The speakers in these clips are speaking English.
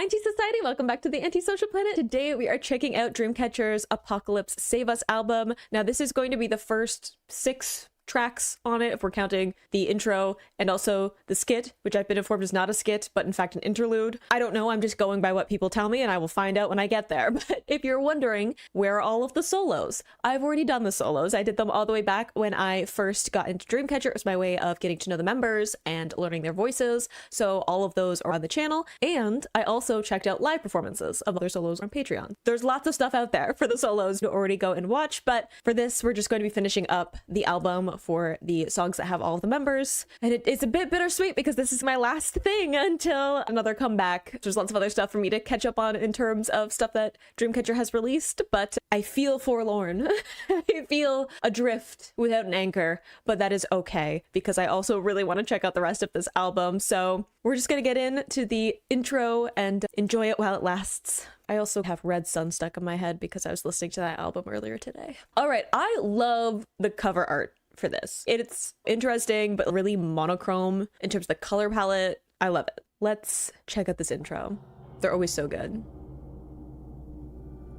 Hi Tea Society, welcome back to the Antisocial Planet. Today we are checking out Dreamcatcher's Apocalypse Save Us album. Now this is going to be the first 6 tracks on it if we're counting the intro and also the skit, which I've been informed is not a skit but in fact an interlude. I don't know, I'm just going by what people tell me and I will find out when I get there. But if you're wondering where are all of the solos, I've already done the solos. I did them all the way back when I first got into Dreamcatcher. It was my way of getting to know the members and learning their voices, so all of those are on the channel. And I also checked out live performances of other solos on Patreon. There's lots of stuff out there for the solos to already go and watch, but for this we're just going to be finishing up the album for the songs that have all of the members, and it's a bit bittersweet because this is my last thing until another comeback. There's lots of other stuff for me to catch up on in terms of stuff that Dreamcatcher has released, but I feel forlorn. I feel adrift without an anchor, but that is okay because I also really want to check out the rest of this album. So we're just gonna get into the intro and enjoy it while it lasts. I also have Red Sun stuck in my head because I was listening to that album earlier today. All right, I love the cover art for this. It's interesting but really monochrome in terms of the color palette. I love it. Let's check out this intro. They're always so good.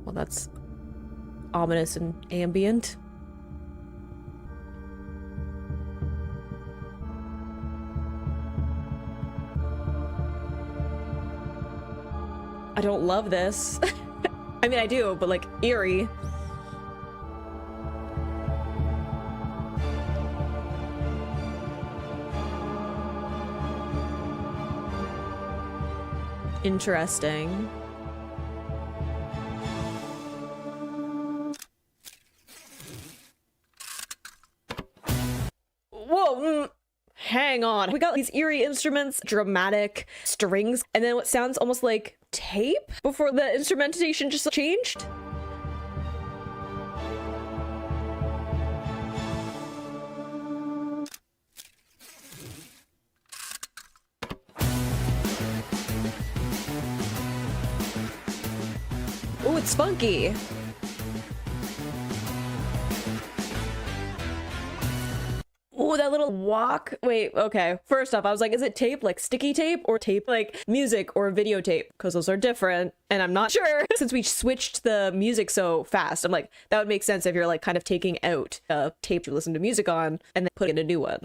Well, that's ominous and ambient. I don't love this. I mean, I do, but like eerie. Interesting. Whoa, hang on. We got these eerie instruments, dramatic strings, and then what sounds almost like tape before the instrumentation just changed. Oh, it's funky. Oh, that little walk. Wait, okay. First off, I was like, is it tape, like sticky tape, or tape like music or videotape? Because those are different, and I'm not sure. Since we switched the music so fast, I'm like, that would make sense if you're like kind of taking out a tape to listen to music on and then putting in a new one.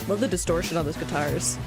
Love the distortion on those guitars.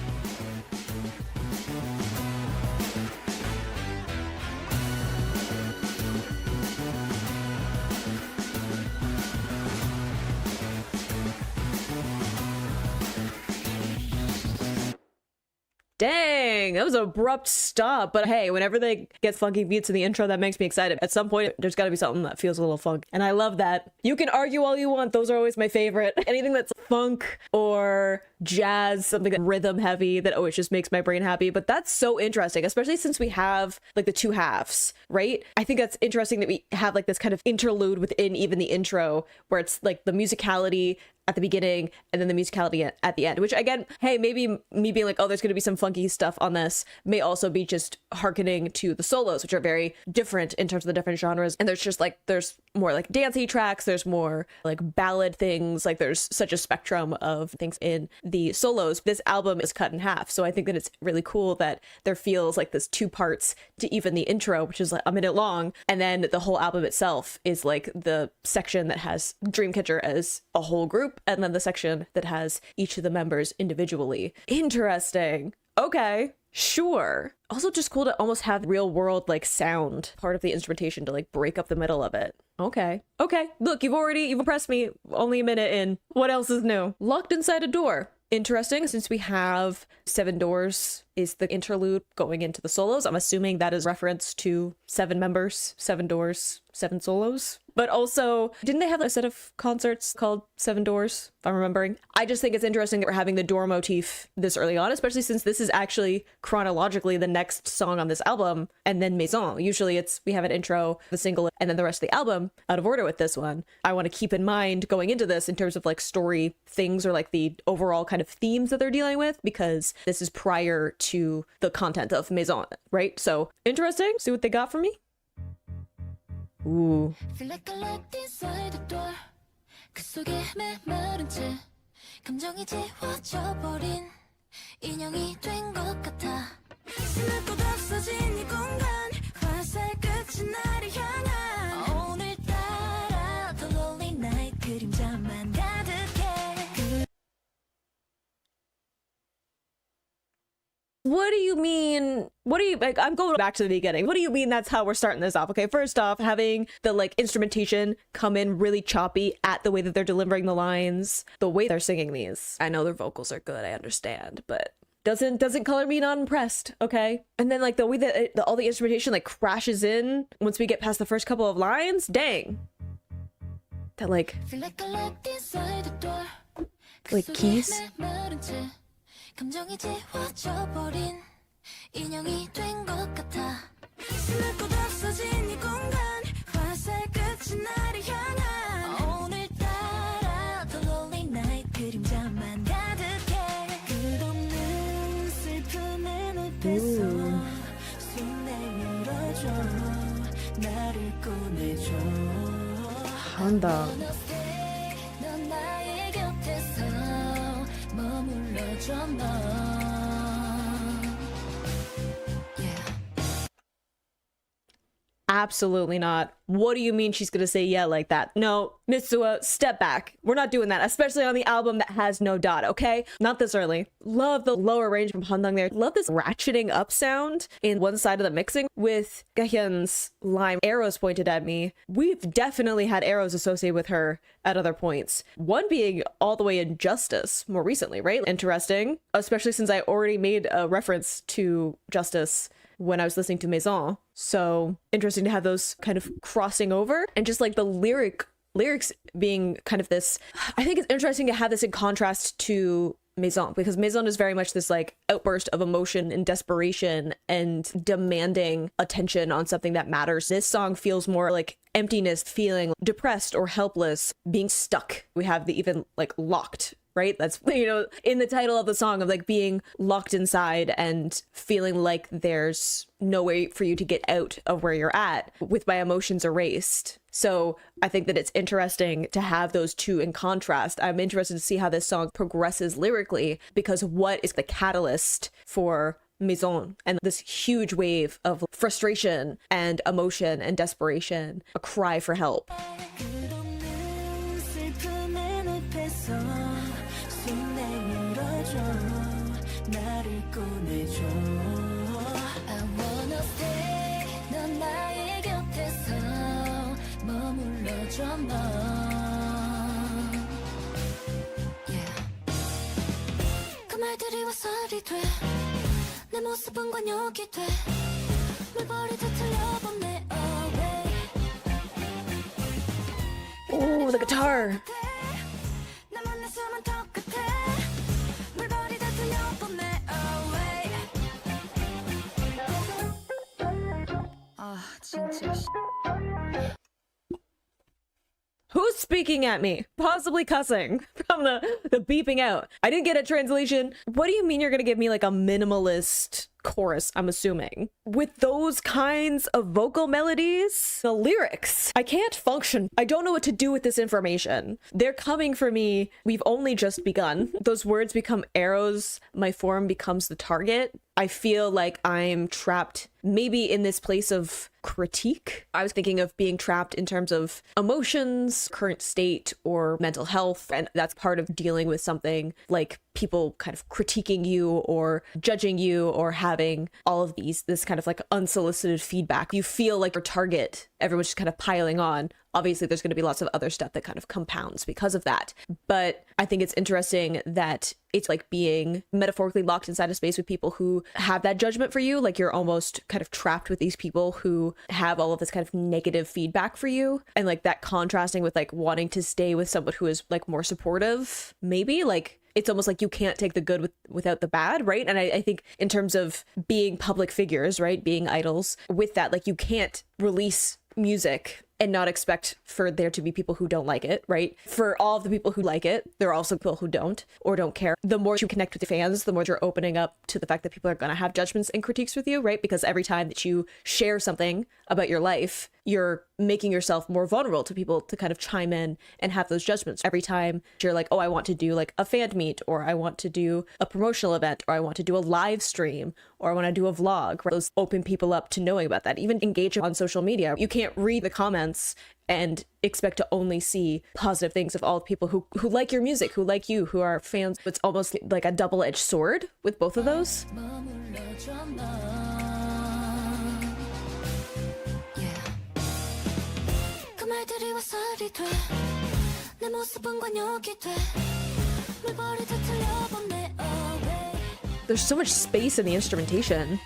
Dang, that was an abrupt stop, but hey, whenever they get funky beats in the intro, that makes me excited. At some point, there's gotta be something that feels a little funk, and I love that. You can argue all you want, those are always my favorite. Anything that's funk or jazz, something that's rhythm heavy, that always just makes my brain happy. But that's so interesting, especially since we have like the 2 halves, right? I think that's interesting that we have like this kind of interlude within even the intro, where it's like the musicality at the beginning and then the musicality at the end, which again, hey, maybe me being like, oh, there's going to be some funky stuff on this may also be just hearkening to the solos, which are very different in terms of the different genres. And there's just like, there's more like dancey tracks, there's more like ballad things, like there's such a spectrum of things in the solos. This album is cut in half, so I think that it's really cool that there feels like this 2 parts to even the intro, which is like a minute long, and then the whole album itself is like the section that has Dreamcatcher as a whole group, and then the section that has each of the members individually. Interesting. Okay, sure. Also just cool to almost have real world like sound part of the instrumentation to like break up the middle of it. Okay. Look, you've impressed me. Only a minute in. What else is new? Locked inside a door. Interesting, since we have 7 doors is the interlude going into the solos. I'm assuming that is reference to 7 members, 7 doors, 7 solos. But also, didn't they have a set of concerts called 7 Doors, if I'm remembering? I just think it's interesting that we're having the door motif this early on, especially since this is actually chronologically the next song on this album, and then Maison. Usually it's, we have an intro, the single, and then the rest of the album out of order with this one. I want to keep in mind going into this in terms of like story things or like the overall kind of themes that they're dealing with, because this is prior to the content of Maison, right? So interesting. See what they got for me. Ooh. Feel like I locked inside the door. 그 속에 메마른 채 감정이 지워져 버린 인형이 된 것 같아. What do you mean? What do you like? I'm going back to the beginning. What do you mean that's how we're starting this off? Okay, first off, having the like instrumentation come in really choppy at the way that they're delivering the lines, the way they're singing these. I know their vocals are good, I understand, but doesn't color me not impressed, okay? And then like the way that all the instrumentation like crashes in once we get past the first couple of lines, dang. That like keys. 감정이 지워져 버린 인형이 된 것 같아 숨을 곳 없어진 이 공간 화살 끝이 나를 향한 오늘따라 The lonely night 그림자만 가득해 끝없는 슬픔의 늪에서 손 내밀어줘 나를 꺼내줘 한다 넌 나의 곁에서 머물러줘 너 Absolutely not. What do you mean she's gonna say yeah like that? No, Mitsuha, step back. We're not doing that, especially on the album that has no dot, okay? Not this early. Love the lower range from Handang there. Love this ratcheting up sound in one side of the mixing with Gahyun's line, arrows pointed at me. We've definitely had arrows associated with her at other points. One being all the way in Justice more recently, right? Interesting, especially since I already made a reference to Justice when I was listening to Maison. So interesting to have those kind of crossing over and just like the lyrics being kind of this. I think it's interesting to have this in contrast to Maison, because Maison is very much this like outburst of emotion and desperation and demanding attention on something that matters. This song feels more like emptiness, feeling depressed or helpless, being stuck. We have the even like locked, right? That's, you know, in the title of the song, of like being locked inside and feeling like there's no way for you to get out of where you're at with my emotions erased. So I think that it's interesting to have those two in contrast. I'm interested to see how this song progresses lyrically, because what is the catalyst for Maison and this huge wave of frustration and emotion and desperation, a cry for help. Oh, the guitar. Who's speaking at me? Possibly cussing from the beeping out. I didn't get a translation. What do you mean you're gonna give me like a minimalist chorus, I'm assuming? With those kinds of vocal melodies, the lyrics, I can't function. I don't know what to do with this information. They're coming for me. We've only just begun. Those words become arrows. My form becomes the target. I feel like I'm trapped maybe in this place of critique. I was thinking of being trapped in terms of emotions, current state, or mental health. And that's part of dealing with something like people kind of critiquing you or judging you or having all of this kind of like unsolicited feedback. You feel like your target, everyone's just kind of piling on. Obviously, there's going to be lots of other stuff that kind of compounds because of that. But I think it's interesting that it's like being metaphorically locked inside a space with people who have that judgment for you. Like you're almost kind of trapped with these people who have all of this kind of negative feedback for you. And like that contrasting with like wanting to stay with someone who is like more supportive, maybe like it's almost like you can't take the good without the bad, right? And I think in terms of being public figures, right, being idols, with that, like you can't release music and not expect for there to be people who don't like it, right? For all of the people who like it, there are also people who don't or don't care. The more you connect with the fans, the more you're opening up to the fact that people are going to have judgments and critiques with you, right? Because every time that you share something about your life, you're making yourself more vulnerable to people to kind of chime in and have those judgments. Every time you're like, oh, I want to do like a fan meet, or I want to do a promotional event, or I want to do a live stream, or I want to do a vlog, right? Those open people up to knowing about that. Even engage on social media. You can't read the comments and expect to only see positive things of all the people who like your music, who like you, who are fans. It's almost like a double-edged sword with both of those. There's so much space in the instrumentation.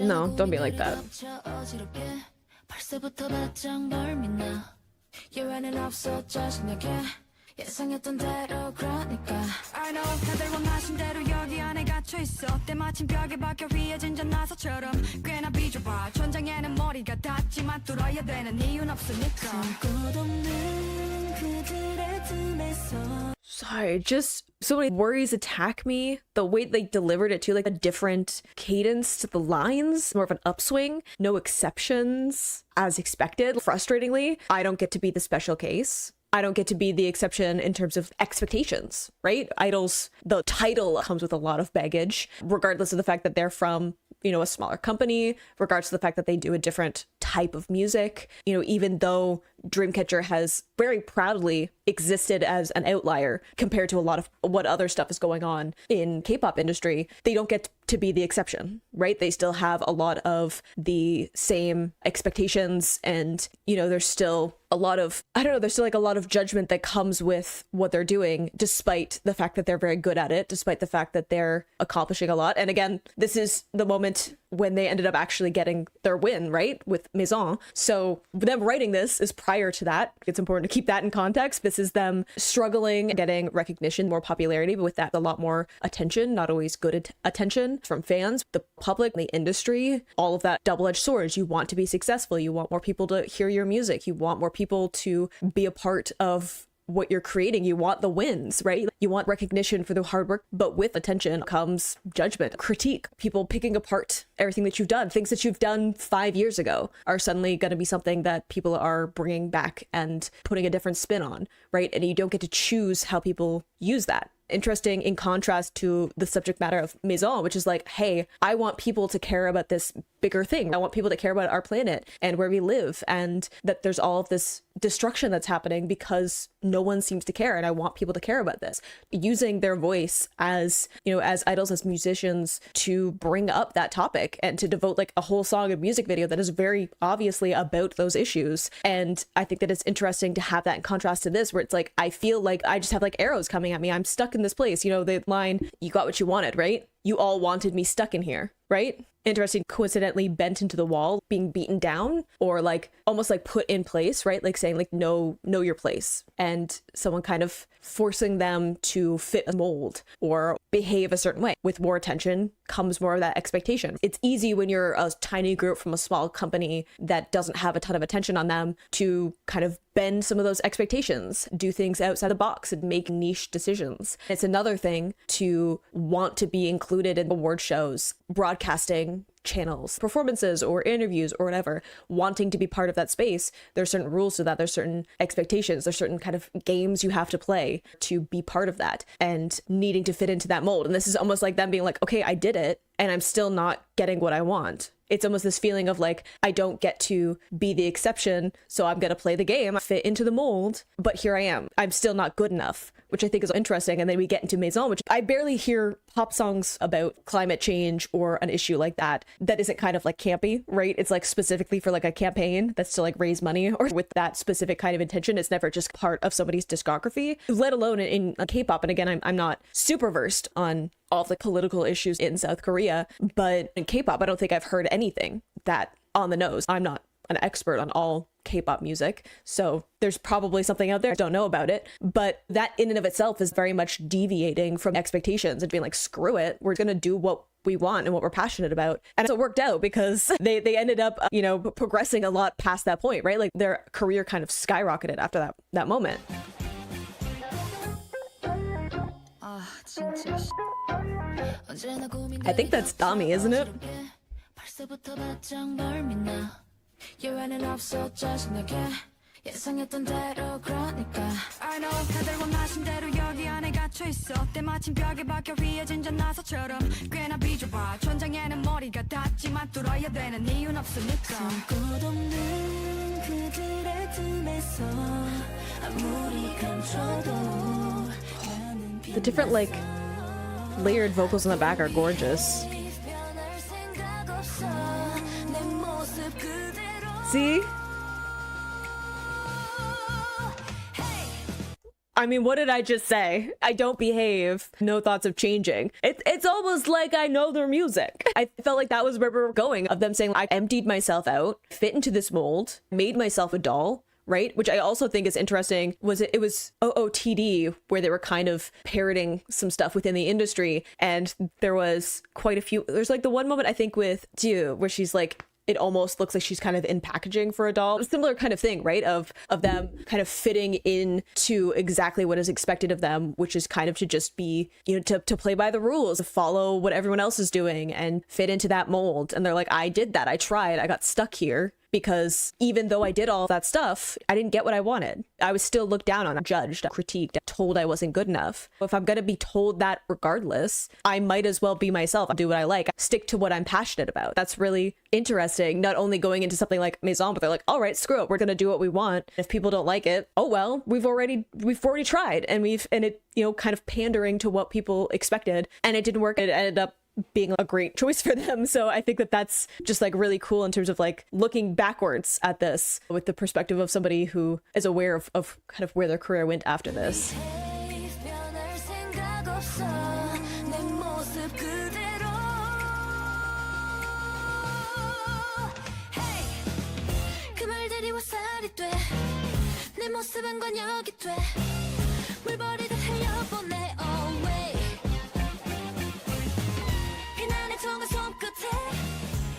No, don't be like that. 예상했던 대로 그러니까 I know 다들 원하신 대로 여기 안에 갇혀있어 때마침 벽에 박혀 휘어진 전나사처럼 꽤나 비좁아 천장에는 머리가 닿지만 뚫어야 되는 이유는 없으니까 끝없는 그들의 틈에서 Sorry, just so many worries attack me. The way they delivered it too, like a different cadence to the lines, more of an upswing, no exceptions as expected. Frustratingly, I don't get to be the special case. I don't get to be the exception in terms of expectations, right? Idols, the title comes with a lot of baggage, regardless of the fact that they're from, you know, a smaller company, regardless of the fact that they do a different type of music. You know, even though Dreamcatcher has very proudly existed as an outlier compared to a lot of what other stuff is going on in K-pop industry, they don't get to be the exception, right? They still have a lot of the same expectations and, you know, there's still a lot of, I don't know, there's still like a lot of judgment that comes with what they're doing, despite the fact that they're very good at it, despite the fact that they're accomplishing a lot. And again, this is the moment when they ended up actually getting their win, right? With Maison. So them writing this is prior to that. It's important to keep that in context. This is them struggling, getting recognition, more popularity, but with that, a lot more attention, not always good attention from fans, the public, the industry, all of that double-edged swords. You want to be successful. You want more people to hear your music. You want more people to be a part of what you're creating. You want the wins, right? You want recognition for the hard work, but with attention comes judgment, critique, people picking apart everything that you've done. Things that you've done 5 years ago are suddenly going to be something that people are bringing back and putting a different spin on, right? And you don't get to choose how people use that. Interesting in contrast to the subject matter of Maison, which is like, hey, I want people to care about this bigger thing. I want people to care about our planet and where we live, and that there's all of this destruction that's happening because no one seems to care, and I want people to care about this. Using their voice as, you know, as idols, as musicians, to bring up that topic and to devote like a whole song and music video that is very obviously about those issues. And I think that it's interesting to have that in contrast to this, where it's like, I feel like I just have like arrows coming at me. I'm stuck in this place. You know, the line, you got what you wanted, right? You all wanted me stuck in here, right? Interesting, coincidentally bent into the wall, being beaten down, or like almost like put in place, right? Like saying like, know your place, and someone kind of forcing them to fit a mold or behave a certain way. With more attention comes more of that expectation. It's easy when you're a tiny group from a small company that doesn't have a ton of attention on them to kind of bend some of those expectations, do things outside the box and make niche decisions. It's another thing to want to be included in award shows, broadcasting channels, performances or interviews or whatever, wanting to be part of that space. There's certain rules to that. There's certain expectations. There's certain kind of games you have to play to be part of that and needing to fit into that mold. And this is almost like them being like, okay, I did it and I'm still not getting what I want. It's almost this feeling of like, I don't get to be the exception, so I'm going to play the game, fit into the mold, but here I am. I'm still not good enough, which I think is interesting. And then we get into Maison, which I barely hear pop songs about climate change or an issue like that isn't kind of like campy, right? It's like specifically for like a campaign that's to like raise money or with that specific kind of intention. It's never just part of somebody's discography, let alone in K-pop. And again, I'm not super versed on all the political issues in South Korea, but in K-pop, I don't think I've heard anything that on the nose. I'm not an expert on all K-pop music, so there's probably something out there I don't know about it, but that in and of itself is very much deviating from expectations and being like, screw it, we're gonna do what we want and what we're passionate about. And so it worked out because they ended up, you know, progressing a lot past that point, right? Like their career kind of skyrocketed after that moment. I think that's Dami, isn't it? 갇혀있어 때마침 벽에 박혀 휘어진 전나사처럼 꽤나 비좁아 천장에는 머리가 닿지만 뚫어야 되는 이유는 없으니까 숨꽃 없는 그들의 틈에서 아무리 감춰도 The different like layered vocals in the back are gorgeous. See? I mean, what did I just say? I don't behave. No thoughts of changing. It's almost like I know their music. I felt like that was where we were going, of them saying, I emptied myself out, fit into this mold, made myself a doll, right? Which I also think is interesting. It was OOTD, where they were kind of parroting some stuff within the industry. And there was quite a few. There's like the one moment I think with Dieu, where she's like, it almost looks like she's kind of in packaging for a doll. A similar kind of thing, right? Of them kind of fitting into exactly what is expected of them, which is kind of to just be, you know, to play by the rules, to follow what everyone else is doing and fit into that mold. And they're like, I did that. I tried. I got stuck here. Because even though I did all that stuff, I didn't get what I wanted. I was still looked down on, judged, critiqued, told I wasn't good enough. If I'm going to be told that regardless, I might as well be myself, do what I like, stick to what I'm passionate about. That's really interesting. Not only going into something like Maison, but they're like, all right, screw it. We're going to do what we want. If people don't like it, oh, well, we've already tried, and it, you know, kind of pandering to what people expected, and it didn't work. It ended up being a great choice for them. So I think that that's just like really cool in terms of like looking backwards at this with the perspective of somebody who is aware of kind of where their career went after this.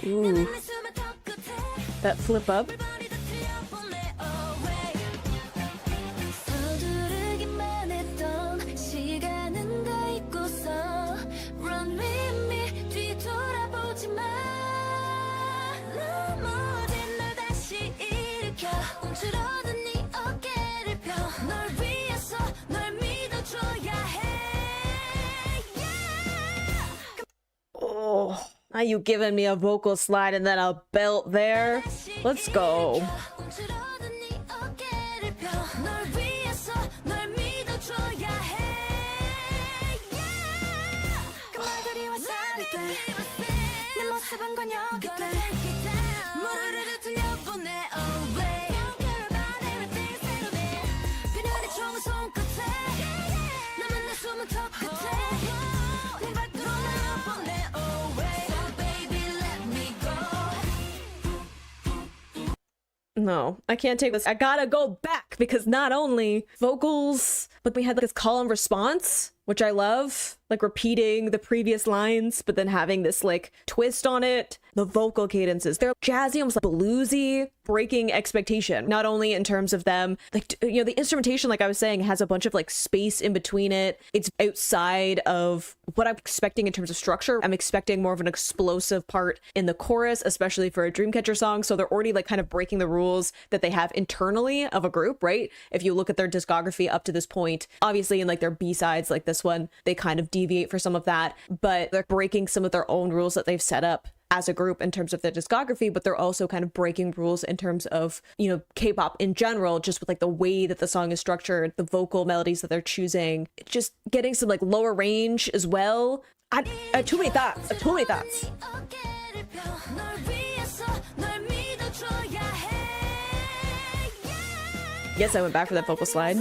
Ooh. That flip up. Oh. Are you giving me a vocal slide and then a belt there? Let's go. No, I can't take this. I gotta go back because not only vocals, but we had like this call and response, which I love, like repeating the previous lines, but then having this like twist on it. The vocal cadences, they're jazzy, almost like bluesy, breaking expectation. Not only in terms of them, like, you know, the instrumentation, like I was saying, has a bunch of like space in between it. It's outside of what I'm expecting in terms of structure. I'm expecting more of an explosive part in the chorus, especially for a Dreamcatcher song. So they're already like kind of breaking the rules that they have internally of a group, right? If you look at their discography up to this point, obviously in like their B-sides like this one, they kind of deviate for some of that, but they're breaking some of their own rules that they've set up as a group in terms of their discography, but they're also kind of breaking rules in terms of, you know, K-pop in general, just with like the way that the song is structured, the vocal melodies that they're choosing, just getting some like lower range as well. I have too many thoughts. Yes, I went back for that vocal slide.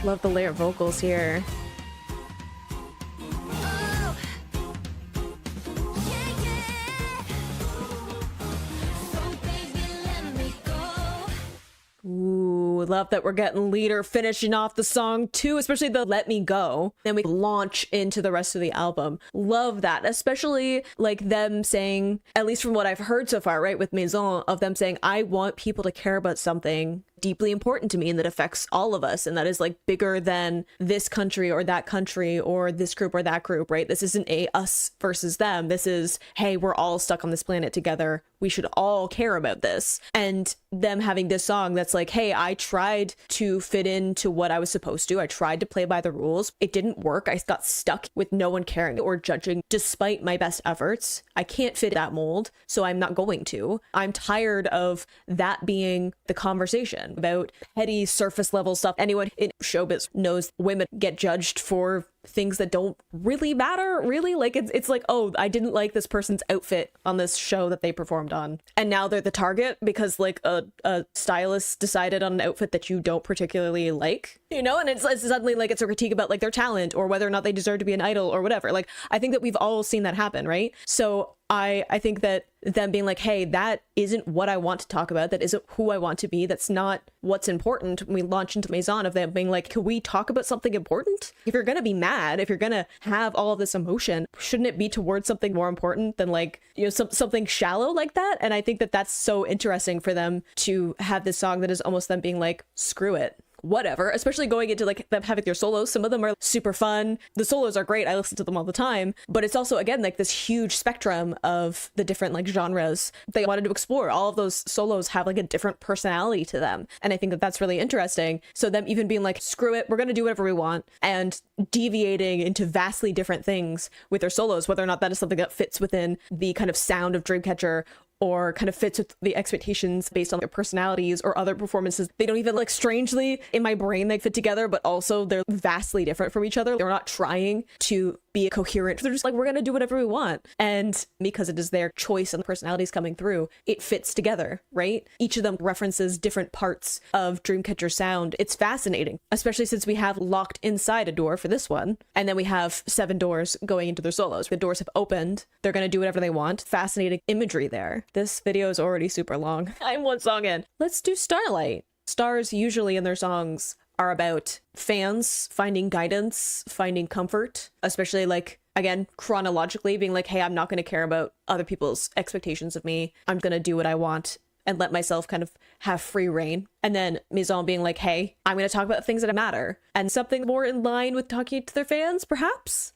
Love the layered vocals here. Ooh, love that we're getting Leader finishing off the song too, especially the Let Me Go. Then we launch into the rest of the album. Love that, especially like them saying, at least from what I've heard so far, right, with Maison, of them saying, I want people to care about something deeply important to me and that affects all of us, and that is like bigger than this country or this group or that group, right? This isn't a us versus them. This is, hey, we're all stuck on this planet together, we should all care about this. And them having this song that's like, hey, I tried to fit into what I was supposed to, I tried to play by the rules, it didn't work, I got stuck with no one caring or judging despite my best efforts, I can't fit that mold, so I'm not going to. I'm tired of that being the conversation about petty surface level stuff. Anyone in showbiz knows women get judged for things that don't really matter, really. Like it's like, oh, I didn't like this person's outfit on this show that they performed on, and now they're the target because like a stylist decided on an outfit that you don't particularly like, you know. And it's suddenly like it's a critique about like their talent or whether or not they deserve to be an idol or whatever. Like I think that we've all seen that happen, right? So I think that them being like, hey, that isn't what I want to talk about, that isn't who I want to be, that's not what's important. When we launch into Maison, of them being like, can we talk about something important? If you're gonna be mad, if you're gonna have all of this emotion, shouldn't it be towards something more important than like, you know, something shallow like that? And I think that that's so interesting for them to have this song that is almost them being like, screw it, whatever, especially going into like them having their solos. Some of them are super fun, the solos are great, I listen to them all the time, but it's also again like this huge spectrum of the different like genres they wanted to explore. All of those solos have like a different personality to them, and I think that that's really interesting. So them even being like, screw it, we're gonna do whatever we want, and deviating into vastly different things with their solos, whether or not that is something that fits within the kind of sound of Dreamcatcher or kind of fits with the expectations based on their personalities or other performances. They don't even like, strangely in my brain they fit together, but also they're vastly different from each other. They're not trying to be coherent, they're just like, we're gonna do whatever we want, and because it is their choice and the personalities coming through, it fits together, right? Each of them references different parts of Dreamcatcher sound. It's fascinating, especially since we have locked inside a door for this one, and then we have 7 doors going into their solos. The doors have opened, they're gonna do whatever they want. Fascinating imagery there. This video is already super long. I'm 1 song in. Let's do Starlight. Stars usually in their songs are about fans finding guidance, finding comfort, especially like, again, chronologically being like, hey, I'm not going to care about other people's expectations of me. I'm going to do what I want and let myself kind of have free reign. And then Maison being like, hey, I'm going to talk about things that matter, and something more in line with talking to their fans, perhaps?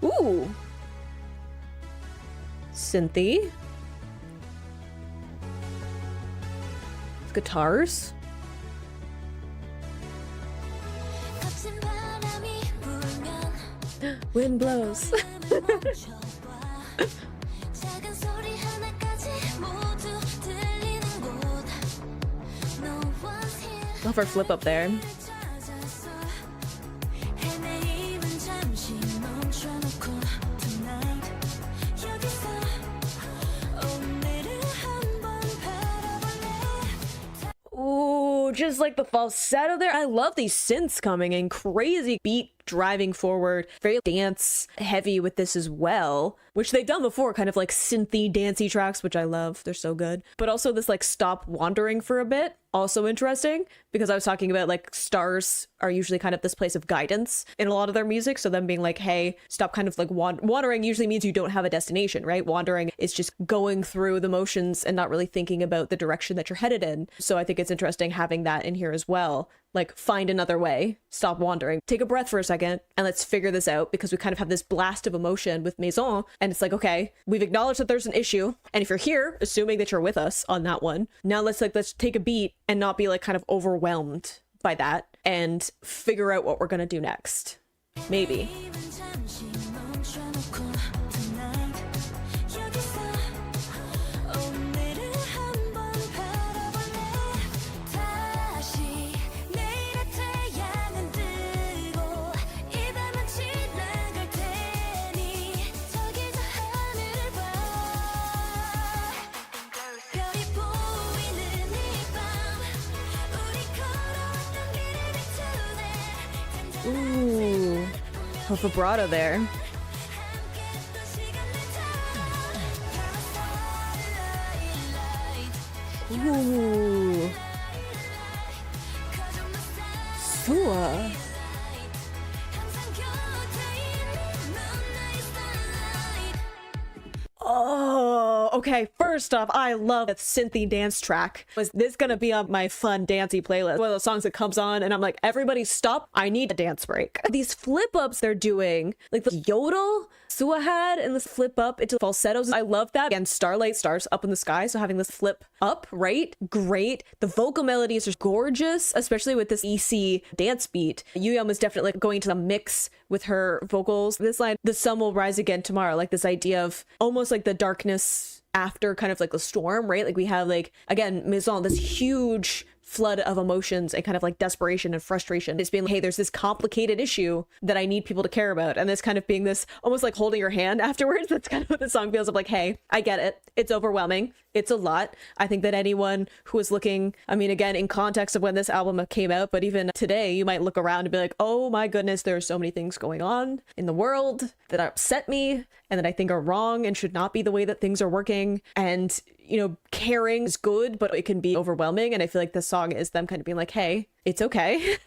Ooh. Synthy. Guitars. Wind blows. Love her flip up there. Ooh, just like the falsetto there. I love these synths coming in, crazy beat driving forward, very dance heavy with this as well, which they've done before, kind of like synthy dancey tracks, which I love, they're so good. But also this like stop wandering for a bit, also interesting, because I was talking about like stars are usually kind of this place of guidance in a lot of their music, so them being like, hey, stop kind of like wandering usually means you don't have a destination, right? Wandering is just going through the motions and not really thinking about the direction that you're headed in. So I think it's interesting having that in here as well. Like, find another way, stop wandering, take a breath for a second, and let's figure this out, because we kind of have this blast of emotion with Maison, and it's like, okay, we've acknowledged that there's an issue, and if you're here, assuming that you're with us on that one, now let's take a beat and not be like kind of overwhelmed by that, and figure out what we're gonna do next. Maybe. Ooh, a vibrato there. Ooh. Sua. Oh, okay. First off, I love the synthy dance track. Was this gonna be on my fun dancey playlist? One of those songs that comes on and I'm like, everybody stop. I need a dance break. These flip ups they're doing, like the yodel Sua had and this flip up into falsettos. I love that. Again, Starlight stars up in the sky. So having this flip up, right? Great. The vocal melodies are gorgeous, especially with this EC dance beat. Yuyam was definitely going to the mix with her vocals. This line, the sun will rise again tomorrow, like this idea of almost like the darkness after kind of like a storm, right? Like we have like, again, Maison, this huge flood of emotions and kind of like desperation and frustration. It's being like, hey, there's this complicated issue that I need people to care about. And this kind of being this almost like holding your hand afterwards. That's kind of what the song feels of, like, hey, I get it. It's overwhelming. It's a lot. I think that anyone who is looking, I mean, again, in context of when this album came out, but even today, you might look around and be like, oh my goodness, there are so many things going on in the world that upset me and that I think are wrong and should not be the way that things are working. And, you know, caring is good, but it can be overwhelming. And I feel like this song is them kind of being like, hey, it's okay.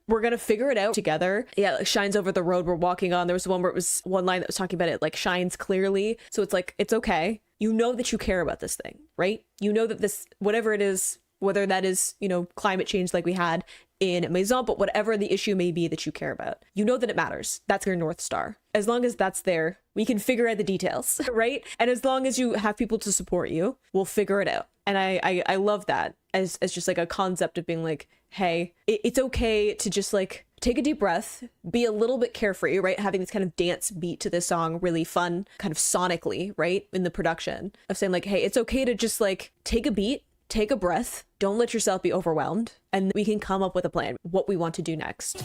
We're gonna figure it out together. Yeah, it shines over the road we're walking on. There was one where it was one line that was talking about it like shines clearly. So it's like, it's okay. You know that you care about this thing, right? You know that this, whatever it is, whether that is, you know, climate change like we had in Maison, but whatever the issue may be that you care about, you know that it matters. That's your North Star. As long as that's there, we can figure out the details, right? And as long as you have people to support you, we'll figure it out. And I love that as just like a concept of being like, hey, it's okay to just like take a deep breath, be a little bit carefree, right? Having this kind of dance beat to this song, really fun, kind of sonically, right? In the production of saying like, hey, it's okay to just like take a beat, take a breath, don't let yourself be overwhelmed, and we can come up with a plan, what we want to do next.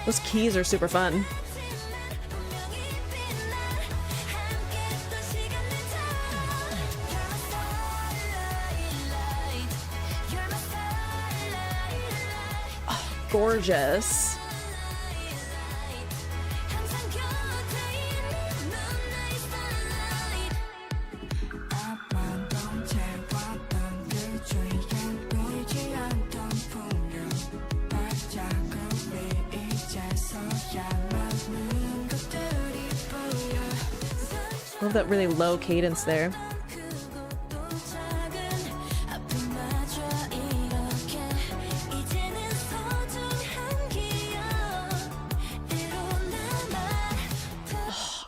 Those keys are super fun. Oh, gorgeous. Love that really low cadence there.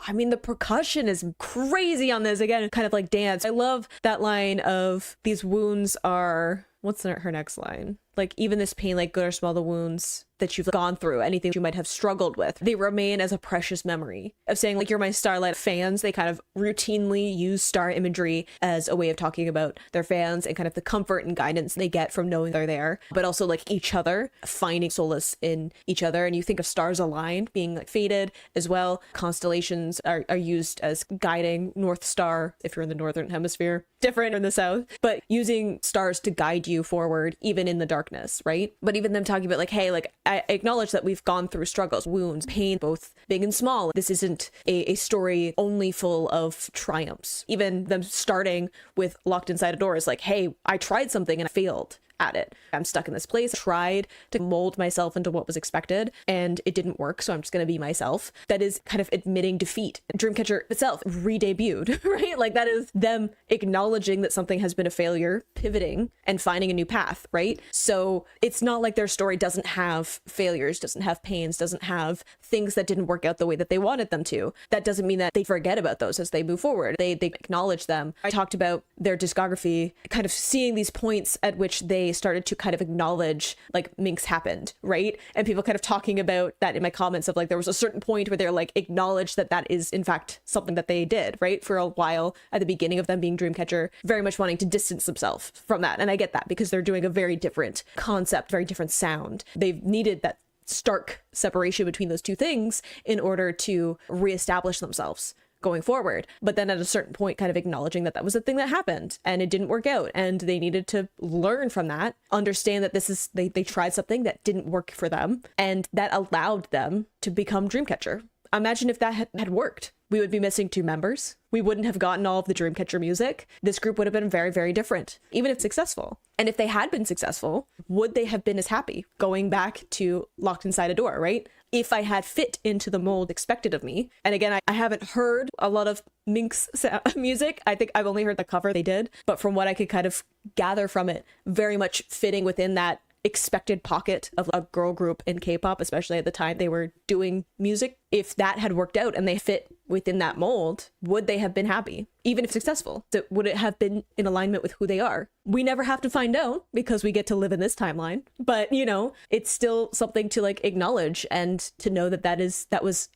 I mean, the percussion is crazy on this. Again, kind of like dance. I love that line of these wounds are, what's her next line? Like, even this pain, like good or small, the wounds that you've gone through, anything you might have struggled with, they remain as a precious memory. Of saying like, you're my Starlight fans. They kind of routinely use star imagery as a way of talking about their fans and kind of the comfort and guidance they get from knowing they're there, but also like each other, finding solace in each other. And you think of stars aligned being like faded as well. Constellations are used as guiding. North Star, if you're in the northern hemisphere, different in the south, but using stars to guide you forward even in the darkness, right? But even them talking about like, hey, like I acknowledge that we've gone through struggles, wounds, pain, both big and small. This isn't a story only full of triumphs. Even them starting with locked inside a door is like, hey, I tried something and I failed at it. I'm stuck in this place. I tried to mold myself into what was expected and it didn't work, so I'm just going to be myself. That is kind of admitting defeat. Dreamcatcher itself re-debuted, right? Like that is them acknowledging that something has been a failure, pivoting and finding a new path, right? So it's not like their story doesn't have failures, doesn't have pains, doesn't have things that didn't work out the way that they wanted them to. That doesn't mean that they forget about those as they move forward. They acknowledge them. I talked about their discography, kind of seeing these points at which they started to kind of acknowledge like Minx happened, right? And people kind of talking about that in my comments of like, there was a certain point where they're like acknowledged that that is in fact something that they did, right? For a while at the beginning of them being Dreamcatcher, very much wanting to distance themselves from that. And I get that because they're doing a very different concept, very different sound. They've needed that stark separation between those two things in order to reestablish themselves going forward. But then at a certain point kind of acknowledging that that was a thing that happened and it didn't work out and they needed to learn from that, understand that this is they tried something that didn't work for them and that allowed them to become Dreamcatcher. Imagine if that had worked. we would be missing 2 members. We wouldn't have gotten all of the Dreamcatcher music. This group would have been very, very different, even if successful. And if they had been successful, would they have been as happy going back to Locked Inside a Door, right? If I had fit into the mold expected of me. And again, I haven't heard a lot of Mink's music. I think I've only heard the cover they did. But from what I could kind of gather from it, very much fitting within that expected pocket of a girl group in K-pop, especially at the time they were doing music. If that had worked out and they fit within that mold, would they have been happy? Even if successful, would it have been in alignment with who they are? We never have to find out because we get to live in this timeline. But, you know, it's still something to like acknowledge and to know that that was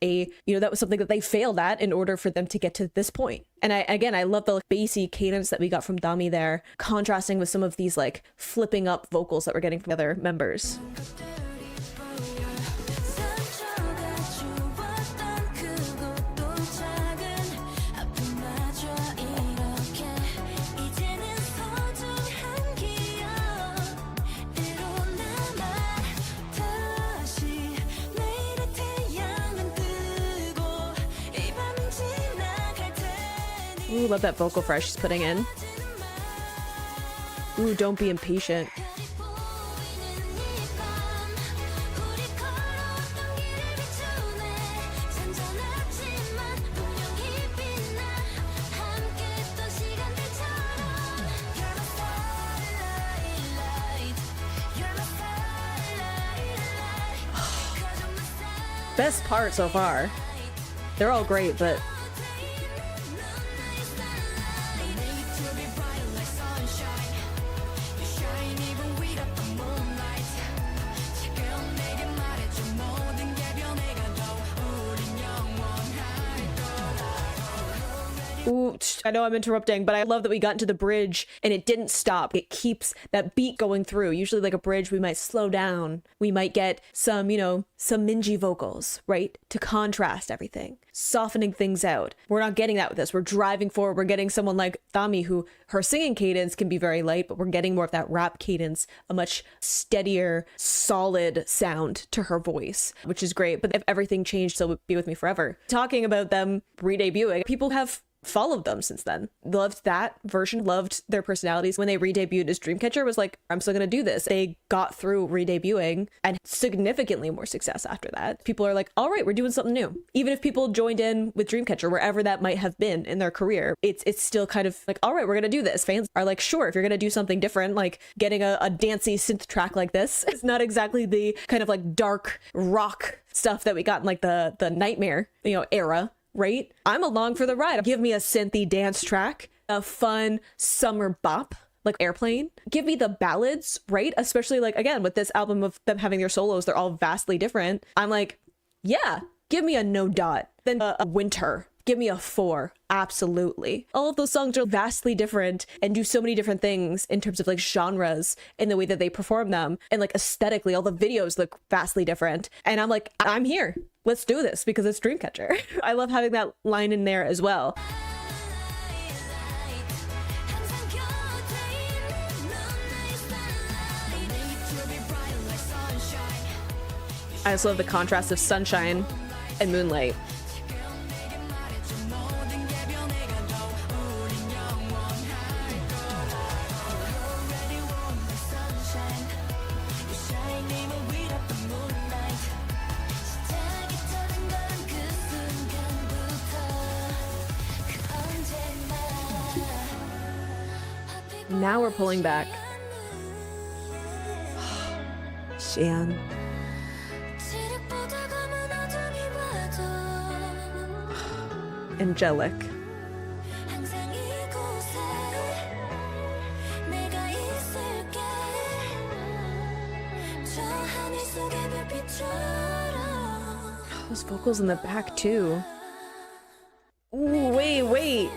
something that they failed at in order for them to get to this point. And I love the like, bassy cadence that we got from Dami there, contrasting with some of these like flipping up vocals that we're getting from other members. Ooh, love that vocal fresh she's putting in. Ooh, don't be impatient. Best part so far. They're all great, but ooh, I know I'm interrupting, but I love that we got into the bridge and it didn't stop. It keeps that beat going through. Usually like a bridge, we might slow down. We might get some, you know, some Minji vocals, right? To contrast everything, softening things out. We're not getting that with this. We're driving forward. We're getting someone like Dami who her singing cadence can be very light, but we're getting more of that rap cadence, a much steadier, solid sound to her voice, which is great. But if everything changed, so Be With Me Forever. Talking about them re-debuting, people have followed them since then. Loved that version, loved their personalities. When they re-debuted as Dreamcatcher, was like, I'm still gonna do this. They got through re-debuting and significantly more success after that. People are like, all right, we're doing something new. Even if people joined in with Dreamcatcher, wherever that might have been in their career, it's still kind of like, all right, we're gonna do this. Fans are like, sure, if you're gonna do something different, like getting a dancey synth track like this, it's not exactly the kind of like dark rock stuff that we got in like the Nightmare, you know, era. Right? I'm along for the ride. Give me a synthy dance track, a fun summer bop like Airplane. Give me the ballads, right? Especially like, again, with this album of them having their solos, they're all vastly different. I'm like, yeah, give me a No Dot, then a Winter. Give me a 4. Absolutely. All of those songs are vastly different and do so many different things in terms of like genres in the way that they perform them. And like aesthetically, all the videos look vastly different. And I'm like, I'm here. Let's do this because it's Dreamcatcher. I love having that line in there as well. I just love the contrast of sunshine and moonlight. Now we're pulling back. Xian. Angelic. Those vocals in the back too. Ooh, wait.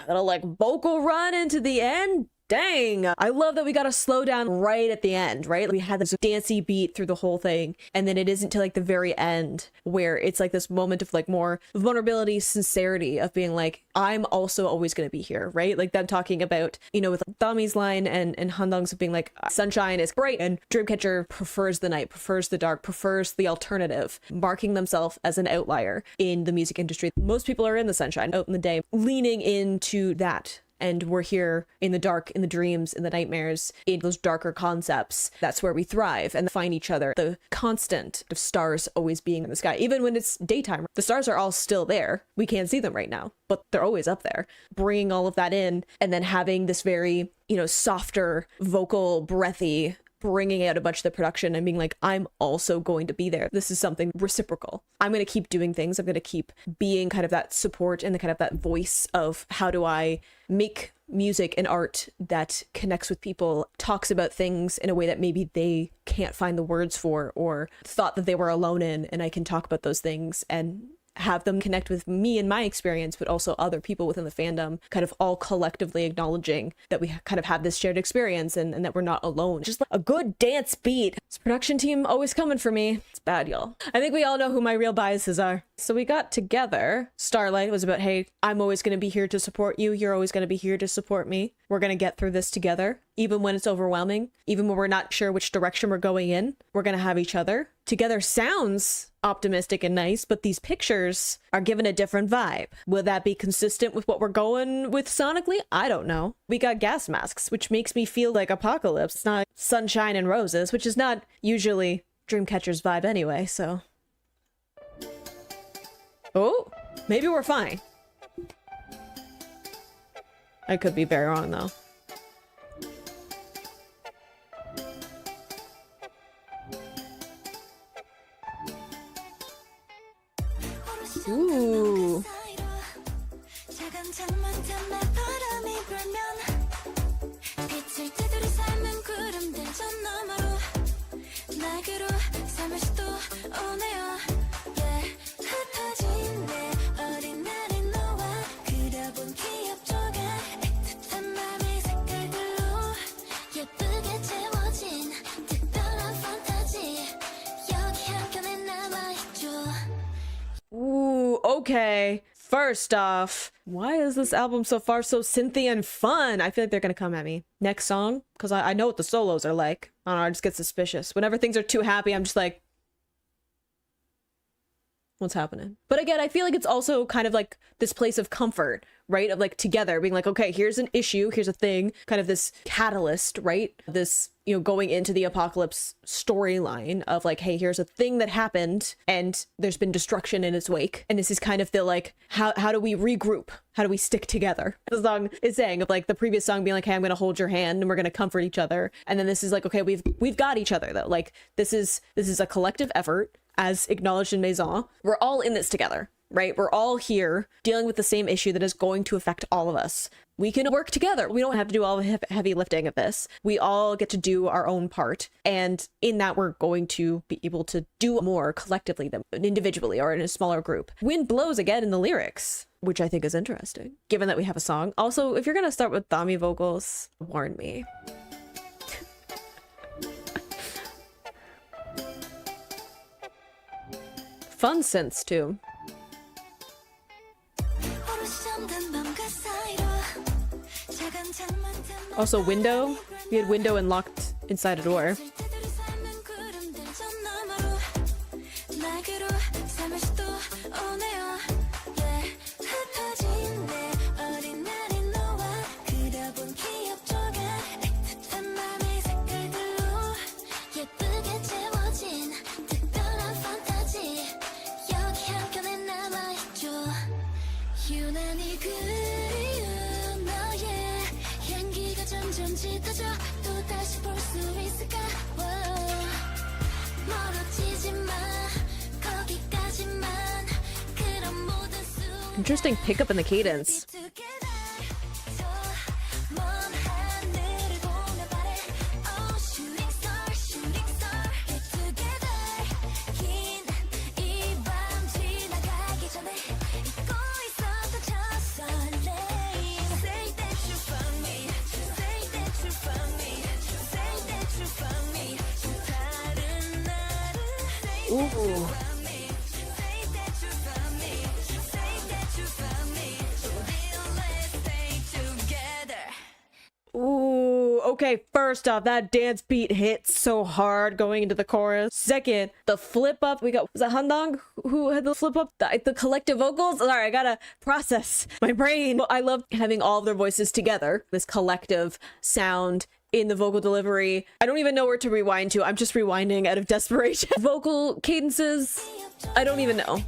Little like vocal run into the end. Dang, I love that we got a slowdown right at the end, right? We had this dancey beat through the whole thing, and then it isn't till like the very end where it's like this moment of like more vulnerability, sincerity of being like, I'm also always going to be here, right? Like them talking about, you know, with Dami's line and Handong's being like, sunshine is bright, and Dreamcatcher prefers the night, prefers the dark, prefers the alternative, marking themselves as an outlier in the music industry. Most people are in the sunshine, out in the day, leaning into that. And we're here in the dark, in the dreams, in the nightmares, in those darker concepts. That's where we thrive and find each other. The constant of stars always being in the sky. Even when it's daytime, the stars are all still there. We can't see them right now, but they're always up there. Bringing all of that in and then having this very, you know, softer, vocal, breathy, bringing out a bunch of the production and being like, I'm also going to be there. This is something reciprocal. I'm going to keep doing things. I'm going to keep being kind of that support and the kind of that voice of how do I make music and art that connects with people, talks about things in a way that maybe they can't find the words for or thought that they were alone in, and I can talk about those things and have them connect with me and my experience, but also other people within the fandom, kind of all collectively acknowledging that we kind of have this shared experience and that we're not alone. Just like a good dance beat. This production team always coming for me. It's bad, y'all. I think we all know who my real biases are. So we got together. Starlight was about, hey, I'm always going to be here to support you. You're always going to be here to support me. We're going to get through this together. Even when it's overwhelming, even when we're not sure which direction we're going in, we're going to have each other. Together sounds optimistic and nice, but these pictures are given a different vibe. Will that be consistent with what we're going with sonically? I don't know. We got gas masks, which makes me feel like Apocalypse. It's not sunshine and roses, which is not usually Dreamcatcher's vibe anyway, so. Oh, maybe we're fine. I could be very wrong though. Ooh. Ooh, okay. First off, why is this album so far so synthy and fun? I feel like they're gonna come at me. Next song, because I know what the solos are like. I don't know, I just get suspicious. Whenever things are too happy, I'm just like, what's happening? But again, I feel like it's also kind of like this place of comfort, right? Of like together being like, okay, here's an issue, here's a thing, kind of this catalyst, right? This, you know, going into the Apocalypse storyline of like, hey, here's a thing that happened and there's been destruction in its wake. And this is kind of the like, how do we regroup? How do we stick together? The song is saying of like the previous song being like, hey, I'm going to hold your hand and we're going to comfort each other. And then this is like, okay, we've got each other though. Like this is a collective effort as acknowledged in Maison. We're all in this together, right? We're all here dealing with the same issue that is going to affect all of us. We can work together. We don't have to do all the heavy lifting of this. We all get to do our own part. And in that, we're going to be able to do more collectively than individually or in a smaller group. Wind blows again in the lyrics, which I think is interesting, given that we have a song. Also, if you're going to start with Dami vocals, warn me. Fun synths too. Also window. We had window and locked inside a door. Interesting pickup in the cadence. Ooh. Ooh, okay, first off, that dance beat hits so hard going into the chorus. Second, the flip up, we got, was that Handong who had the flip up? The collective vocals? Sorry, I gotta process my brain. I love having all of their voices together, this collective sound in the vocal delivery. I don't even know where to rewind to. I'm just rewinding out of desperation. Vocal cadences, I don't even know.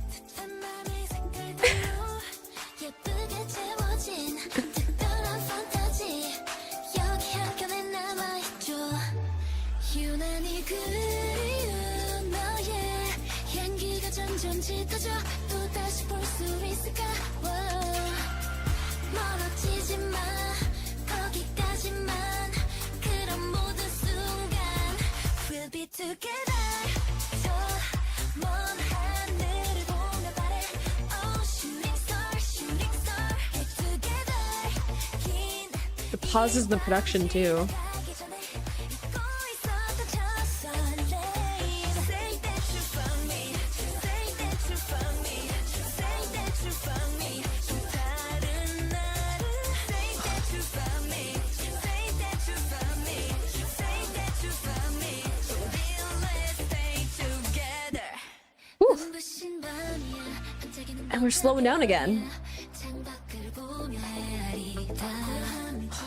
The pauses in the production too. And we're slowing down again.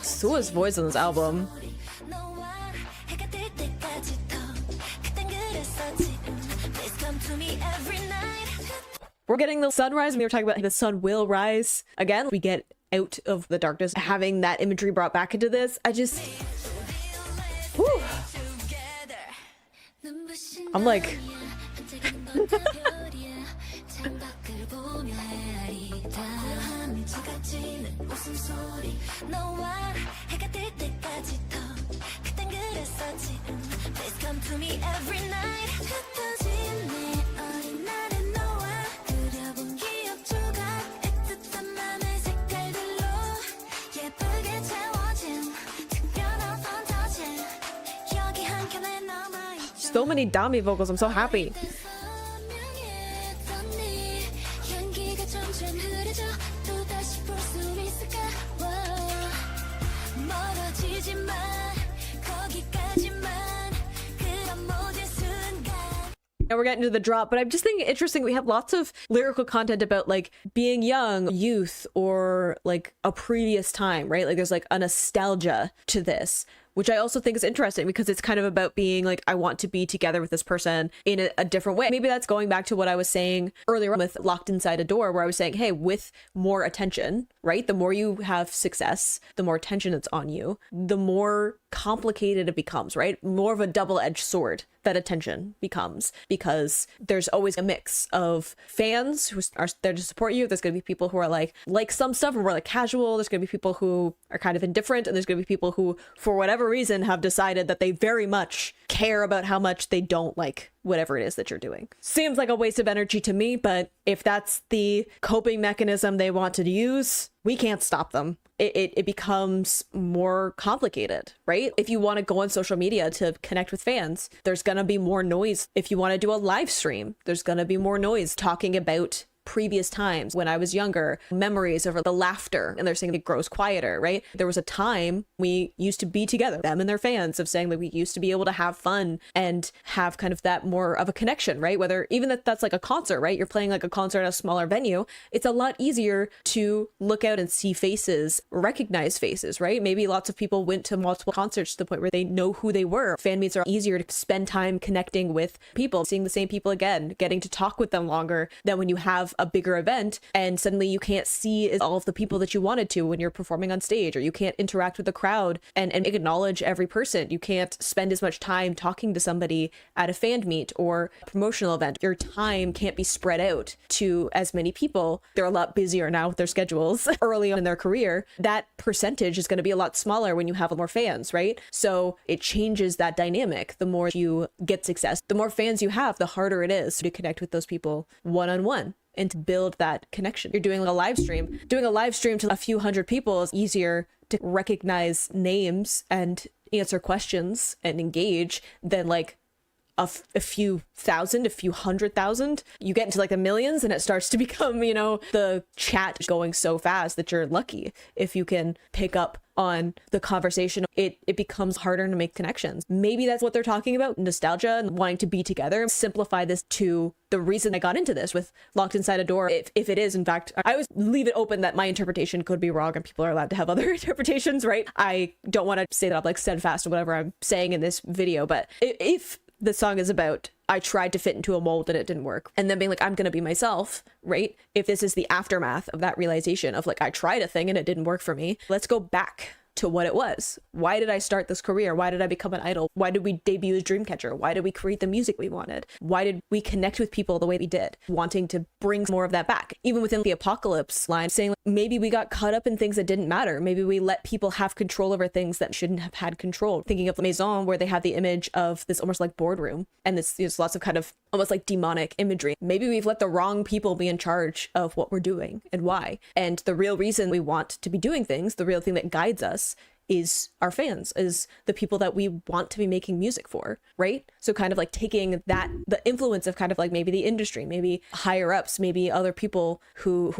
Sua's voice on this album. We're getting the sunrise. We were talking about the sun will rise. Again, we get out of the darkness. Having that imagery brought back into this, I just... Whew. I'm like... So many Dami vocals, I'm so happy. Now we're getting to the drop, but I'm just thinking interesting. We have lots of lyrical content about like being young, youth, or like a previous time, right? Like there's like a nostalgia to this, which I also think is interesting because it's kind of about being like, I want to be together with this person in a different way. Maybe that's going back to what I was saying earlier with Locked Inside a Door, where I was saying, hey, with more attention, right? The more you have success, the more attention that's on you, the more complicated it becomes, right? More of a double-edged sword that attention becomes, because there's always a mix of fans who are there to support you. There's going to be people who are like some stuff and we're like casual. There's going to be people who are kind of indifferent, and there's going to be people who, for whatever reason, have decided that they very much care about how much they don't like whatever it is that you're doing. Seems like a waste of energy to me, but if that's the coping mechanism they want to use, we can't stop them. It becomes more complicated, right? If you want to go on social media to connect with fans, there's going to be more noise. If you want to do a live stream, there's going to be more noise talking about previous times when I was younger, memories of the laughter, and they're saying it grows quieter, right? There was a time we used to be together, them and their fans, of saying that we used to be able to have fun and have kind of that more of a connection, right? Whether even that's like a concert, right? You're playing like a concert at a smaller venue. It's a lot easier to look out and see faces, recognize faces, right? Maybe lots of people went to multiple concerts to the point where they know who they were. Fan meets are easier to spend time connecting with people, seeing the same people again, getting to talk with them longer than when you have a bigger event and suddenly you can't see all of the people that you wanted to when you're performing on stage, or you can't interact with the crowd and acknowledge every person. You can't spend as much time talking to somebody at a fan meet or promotional event. Your time can't be spread out to as many people. They're a lot busier now with their schedules early on in their career. That percentage is going to be a lot smaller when you have more fans, right? So it changes that dynamic. The more you get success, the more fans you have, the harder it is to connect with those people one-on-one and to build that connection. You're doing a live stream. Doing a live stream to a few hundred people is easier to recognize names and answer questions and engage than like a few thousand, a few 100,000. You get into like the millions and it starts to become, you know, the chat going so fast that you're lucky if you can pick up on the conversation. It becomes harder to make connections. Maybe that's what they're talking about, nostalgia and wanting to be together. Simplify this to the reason I got into this with Locked Inside a Door. If it is, in fact, I always leave it open that my interpretation could be wrong and people are allowed to have other interpretations, right? I don't want to say that I'm like steadfast or whatever I'm saying in this video, but if the song is about I tried to fit into a mold and it didn't work, and then being like, I'm gonna be myself, right? If this is the aftermath of that realization of like, I tried a thing and it didn't work for me, let's go back to what it was. Why did I start this career? Why did I become an idol? Why did we debut as Dreamcatcher? Why did we create the music we wanted? Why did we connect with people the way we did? Wanting to bring more of that back. Even within the Apocalypse line, saying like, maybe we got caught up in things that didn't matter. Maybe we let people have control over things that shouldn't have had control. Thinking of Maison, where they have the image of this almost like boardroom, and there's lots of kind of almost like demonic imagery. Maybe we've let the wrong people be in charge of what we're doing and why. And the real reason we want to be doing things, the real thing that guides us, is our fans, is the people that we want to be making music for, right? So kind of like taking that, the influence of kind of like maybe the industry, maybe higher ups, maybe other people who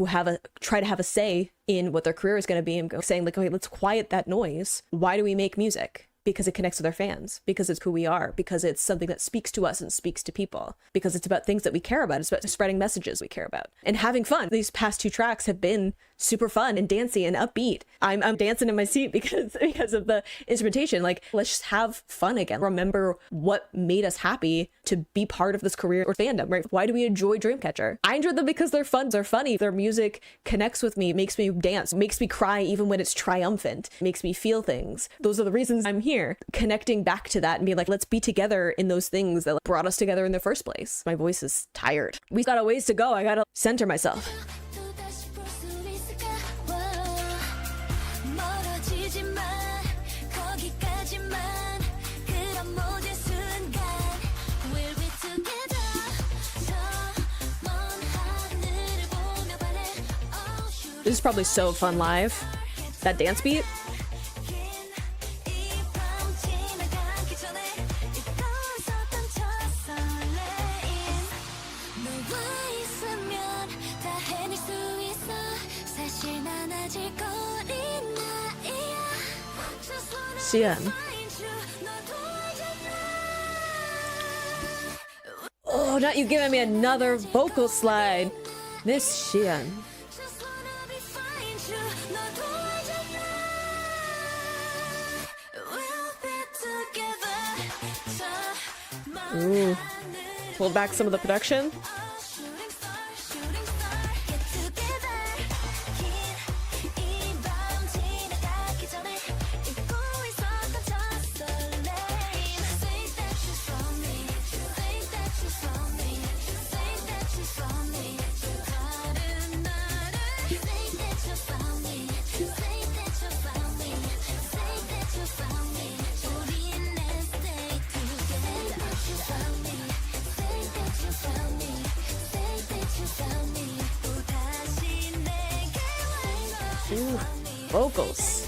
try to have a say in what their career is going to be, and saying like, okay, let's quiet that noise. Why do we make music? Because it connects with our fans, because it's who we are, because it's something that speaks to us and speaks to people, because it's about things that we care about. It's about spreading messages we care about and having fun. These past 2 tracks have been super fun and dancey and upbeat. I'm dancing in my seat because of the instrumentation. Like, let's just have fun again. Remember what made us happy to be part of this career or fandom, right? Why do we enjoy Dreamcatcher? I enjoy them because they're fun, they're funny, their music connects with me, makes me dance, makes me cry even when it's triumphant, makes me feel things. Those are the reasons I'm here. Connecting back to that and being like, let's be together in those things that brought us together in the first place. My voice is tired. We got a ways to go. I gotta center myself. This is probably so fun live. That dance beat. Xian. Oh, not you giving me another vocal slide. Miss Xian. Ooh. Pulled back some of the production. Ooh, vocals.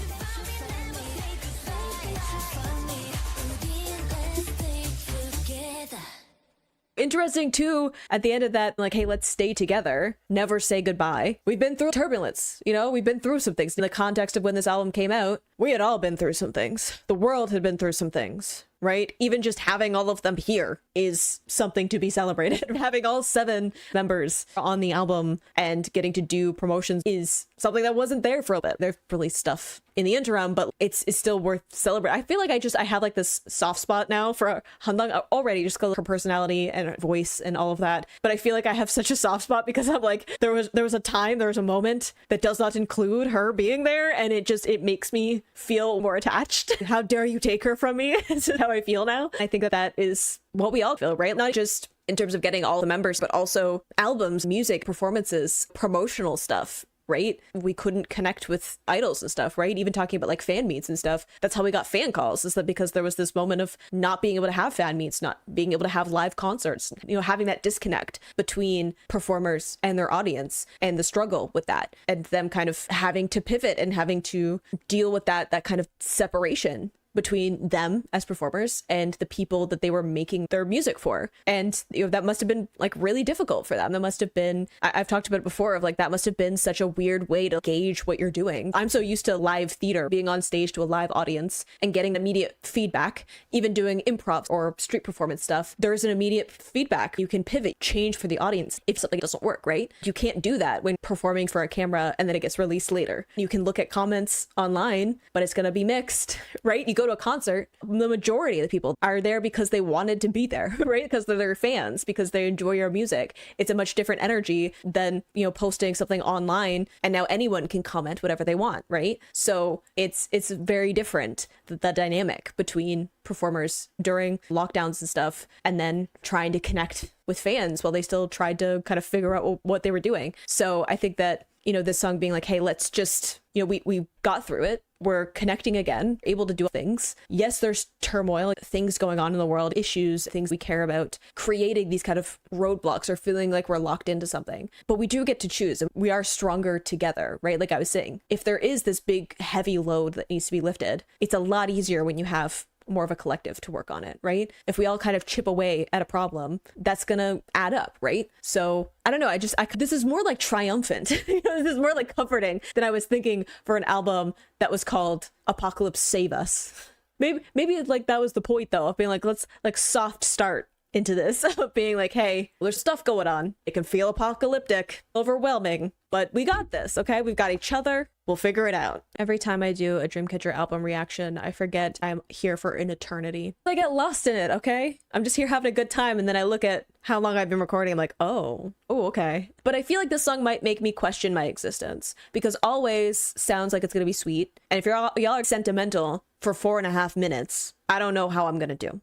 Interesting too, at the end of that, like, hey, let's stay together, never say goodbye. We've been through turbulence, you know, we've been through some things. In the context of when this album came out, we had all been through some things. The world had been through some things, right? Even just having all of them here is something to be celebrated. Having all 7 members on the album and getting to do promotions is something that wasn't there for a bit. They've released stuff in the interim, but it's still worth celebrating. I feel like I have like this soft spot now for Handong already, just because of her personality and her voice and all of that. But I feel like I have such a soft spot because I'm like, there was a moment that does not include her being there, and it makes me feel more attached. How dare you take her from me? This is how I feel now. I think that is what we all feel, right? Not just in terms of getting all the members, but also albums, music, performances, promotional stuff, right? We couldn't connect with idols and stuff, right? Even talking about like fan meets and stuff. That's how we got fan calls, is that because there was this moment of not being able to have fan meets, not being able to have live concerts, you know, having that disconnect between performers and their audience, and the struggle with that, and them kind of having to pivot and having to deal with that kind of separation, between them as performers and the people that they were making their music for. And that must have been like really difficult for them. That must have been, I've talked about it before, of like that must have been such a weird way to gauge what you're doing. I'm so used to live theater, being on stage to a live audience and getting immediate feedback. Even doing improv or street performance stuff, there's an immediate feedback. You can pivot, change for the audience if something doesn't work, right? You can't do that when performing for a camera and then it gets released later. You can look at comments online, but it's going to be mixed, right? You go to a concert, the majority of the people are there because they wanted to be there, right? Because they're their fans, because they enjoy your music. It's a much different energy than, posting something online and now anyone can comment whatever they want, right? So it's very different, the dynamic between performers during lockdowns and stuff, and then trying to connect with fans while they still tried to kind of figure out what they were doing. So I think that, this song being like, hey, let's just, we got through it. We're connecting again, able to do things. Yes, there's turmoil, things going on in the world, issues, things we care about, creating these kind of roadblocks or feeling like we're locked into something. But we do get to choose. We are stronger together, right? Like I was saying, if there is this big, heavy load that needs to be lifted, it's a lot easier when you have more of a collective to work on it, right? If we all kind of chip away at a problem, that's gonna add up, right? So I don't know, this is more like triumphant. This is more like comforting than I was thinking for an album that was called Apocalypse Save Us. Maybe like that was the point though, of being like, let's like soft start into this, being like, hey, there's stuff going on. It can feel apocalyptic, overwhelming, but we got this, okay? We've got each other. We'll figure it out. Every time I do a Dreamcatcher album reaction, I forget I'm here for an eternity. I get lost in it, okay? I'm just here having a good time, and then I look at how long I've been recording. I'm like, oh, okay. But I feel like this song might make me question my existence, because Always sounds like it's gonna be sweet. And if y'all are sentimental for 4.5 minutes, I don't know how I'm gonna do.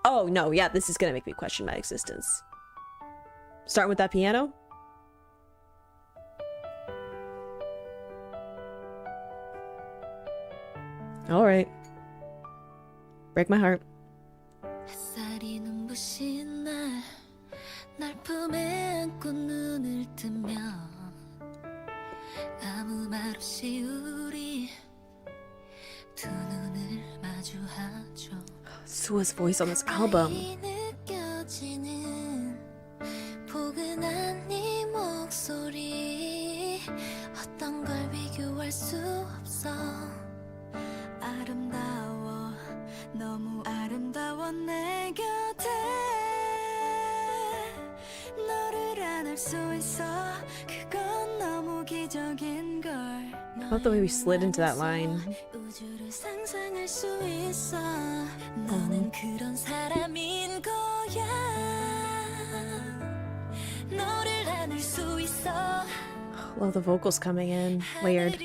Oh no, yeah, this is gonna make me question my existence. Starting with that piano. All right. Break my heart. 햇살이 눈부신 날, 날 품에 안고 눈을 뜨면 아무 말 없이 우리 두 눈을 마주하죠. Sua's voice on this album. 느껴지는 포근한 네 목소리, 어떤 걸 비교할 수 없어. 아름다워, 너무 아름다워 내 곁에 너를 안을 수 있어. 그건 너무 기적인 걸. I love the way we slid into that line. 우주를 상상할 수 있어. 너는 그런 사람인 거야. 너를 안을 수 있어. Love the vocals coming in, layered.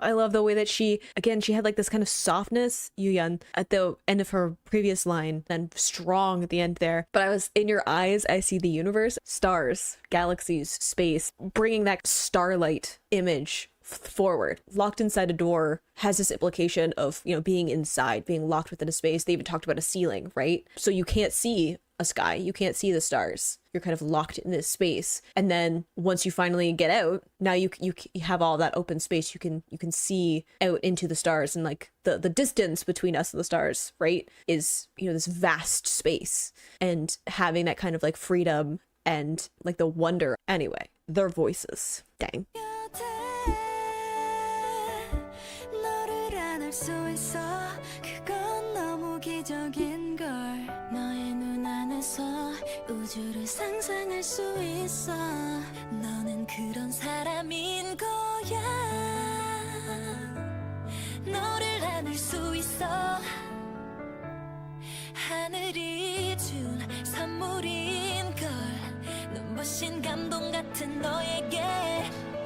I love the way that she had like this kind of softness, Yuyeon, at the end of her previous line, and strong at the end there. But I was, in your eyes, I see the universe, stars, galaxies, space, bringing that starlight image forward. Locked inside a door has this implication of, being inside, being locked within a space. They even talked about a ceiling, right? So you can't see a sky, you can't see the stars. You're kind of locked in this space. And then once you finally get out, now you have all that open space. You can see out into the stars, and like the distance between us and the stars, right, is, this vast space, and having that kind of like freedom and like the wonder. Anyway, their voices. Dang. 우주를 상상할 수 있어. 너는 그런 사람인 거야. 너를 안을 수 있어. 하늘이 준 선물인 걸. 눈부신 감동 같은 너에게.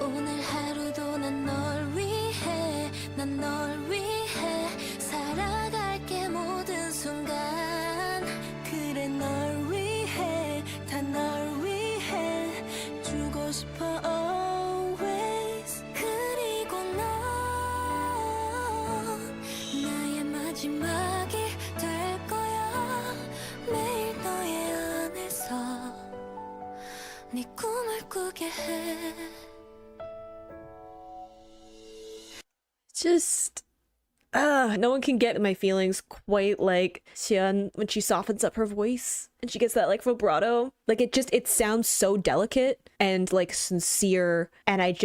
오늘 하루도 난 널 위해, 난 널 위해 살아갈게 모든 순간. 그래 널 위해, 다 널 위해 주고 싶어 always. 그리고 넌 나의 마지막이 될 거야. 매일 너의 안에서 네 꿈을 해. Just no one can get my feelings quite like Xian when she softens up her voice and she gets that like vibrato. Like it sounds so delicate and like sincere, and I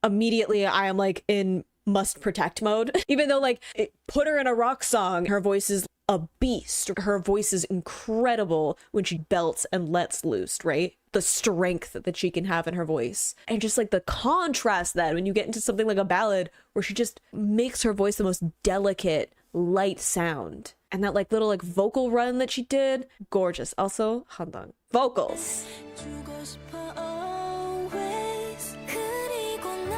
am like in must protect mode. Even though like put her in a rock song, her voice is a beast. Her voice is incredible when she belts and lets loose, right? The strength that she can have in her voice. And just like the contrast then when you get into something like a ballad where she just makes her voice the most delicate, light sound. And that like little like vocal run that she did, gorgeous. Also, handang. Vocals. 주고 싶어 always. 그리고 넌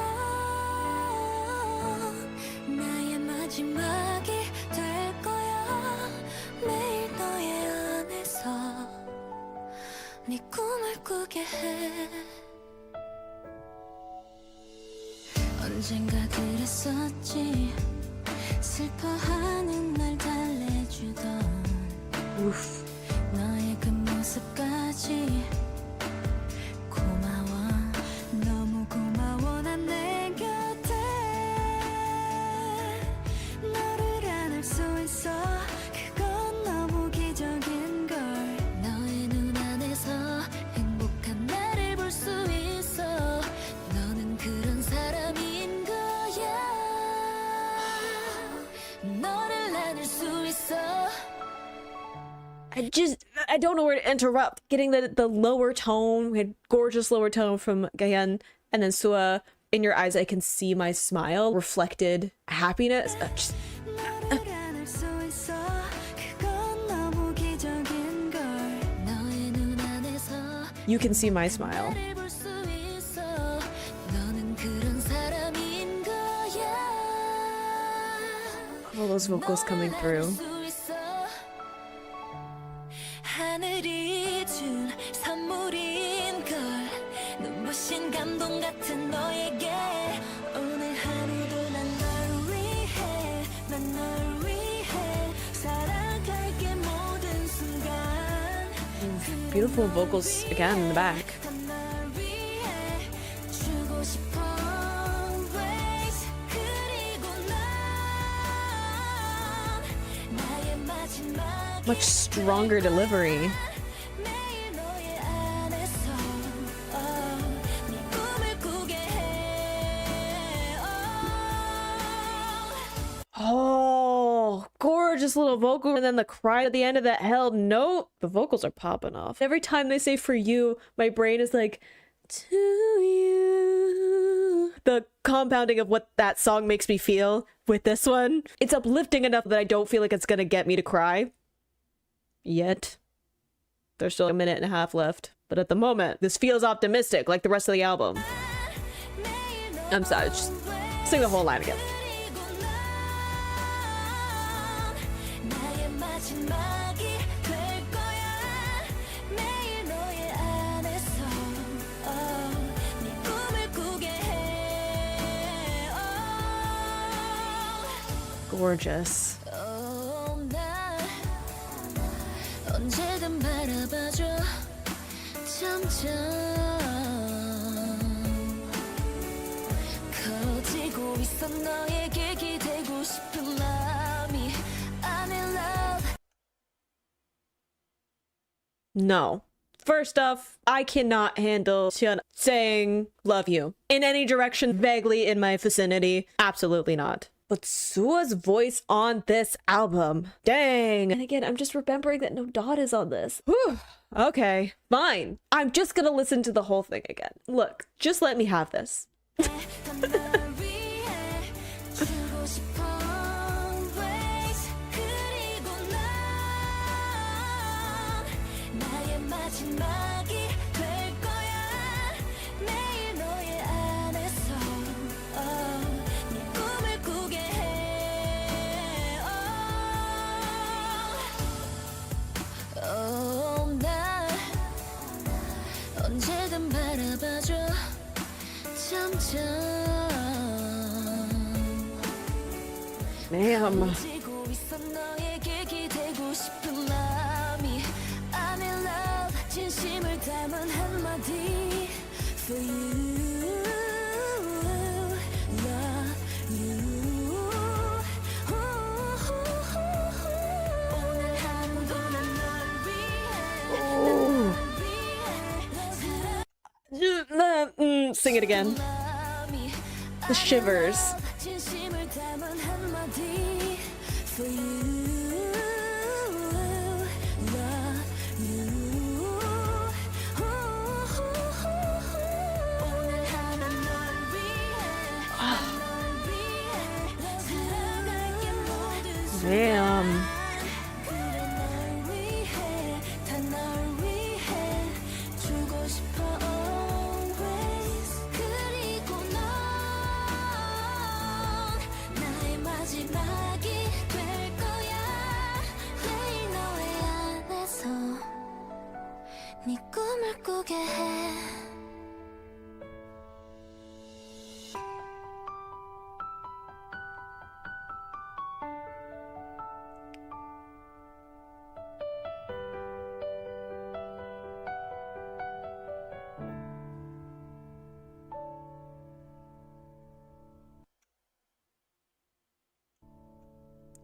나의 마지막이 될 거야. 매일 너의 안에서 네 꿈을 꾸게 해. 언젠가 그랬었지. 슬퍼하는 날 달래주던 Oof. 너의 그 모습까지 고마워. 너무 고마워. 난 내 곁에 너를 안을 수 있어. 그건 너무 기적인 걸. 너의 눈 안에서 행복한 나를 볼 수 있어. 너는 그런 사람인 거야. 너를 안을 수 있어. I don't know where to interrupt. Getting the lower tone, we had gorgeous lower tone from Gayan, and then Sua, in your eyes I can see my smile, reflected happiness. 너를 안을 수 있어. 그건 너무 기적인 걸. 너의 눈 안에서 You can see my smile. 나를 볼 수 있어. 너는 그런 사람인 거야. All those vocals coming through. 하늘이 준 선물인 걸. 눈부신 감동 같은 너에게 오늘 하루도 난 널 위해. 난 널 위해 살아갈게 모든 순간. Beautiful vocals again in the back. 널 위해 주고 싶어 always. 그리고 넌 나의 마지막. Much stronger delivery. 매일 너의 안에서 네 꿈을 꾸게 해. Oh, gorgeous little vocal. And then the cry at the end of that held note. The vocals are popping off. Every time they say for you, my brain is like, to you. The compounding of what that song makes me feel with this one. It's uplifting enough that I don't feel like it's gonna get me to cry. Yet. There's still a minute and a half left. But at the moment, this feels optimistic like the rest of the album. I'm sorry, just sing the whole line again. 나의 마지막이 될 거야. 매일 너의 안에서 네 꿈을 꾸게 해. Gorgeous. 나 언제든 바라봐줘. 점점 커지고 있어. 너에게 기대고 싶은 마음이. I'm in love. No. First off, I cannot handle Xian saying love you in any direction vaguely in my vicinity. Absolutely not. But Sua's voice on this album, dang. And again, I'm just remembering that no dot is on this. Whew. Okay, fine. I'm just gonna listen to the whole thing again. Look, just let me have this. 널 위해 주고 싶어 always. 그리고 넌 나의 마지막이 될 거야. 매일 너의 안에서 네 꿈을 꾸게 해. 나 언제든 바라봐줘. 점점 Ma'am. 지고 있어. 너에게 기대고 싶은 마음이. I'm in love. 진심을 담은 한마디. for you, love you. 오늘 하루도 난 널 위해 Sing it again. The shivers. 진심을 담은 한마디 for you, love you. 오늘 하루 널 위해 살아갈게 모든 Damn. 그래 널 위해 다 널 위해 주고 싶어 always 그리고 넌 나의 마지막이 될 거야 매일 너의 안에서 네 꿈을 꾸게 해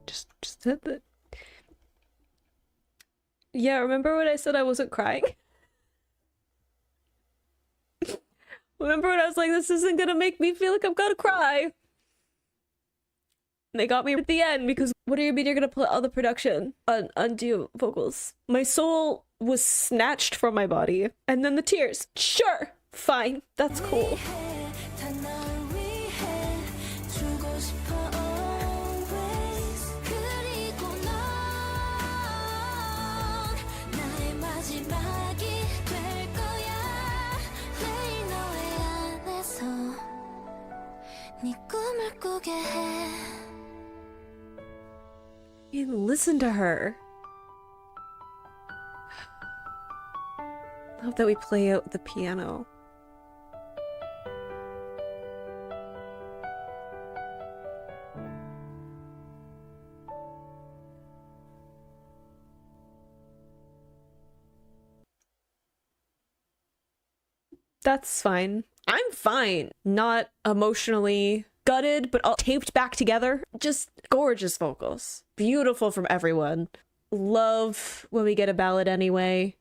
Just said that. Yeah, remember when I said I wasn't crying? Remember when I was like, this isn't gonna make me feel like I'm gonna cry? And they got me at the end because what do you mean you're gonna put all the production on undo vocals? My soul was snatched from my body. And then the tears. Sure, fine, that's cool. 다 널 위해 주고 싶어 always 그리고 넌 나의 마지막이 될 거야 매일 너의 안에서 네 꿈을 꾸게 해 You listen to her. Love that we play out the piano. That's fine. I'm fine. Not emotionally gutted, but all taped back together. Just gorgeous vocals. Beautiful from everyone. Love when we get a ballad anyway.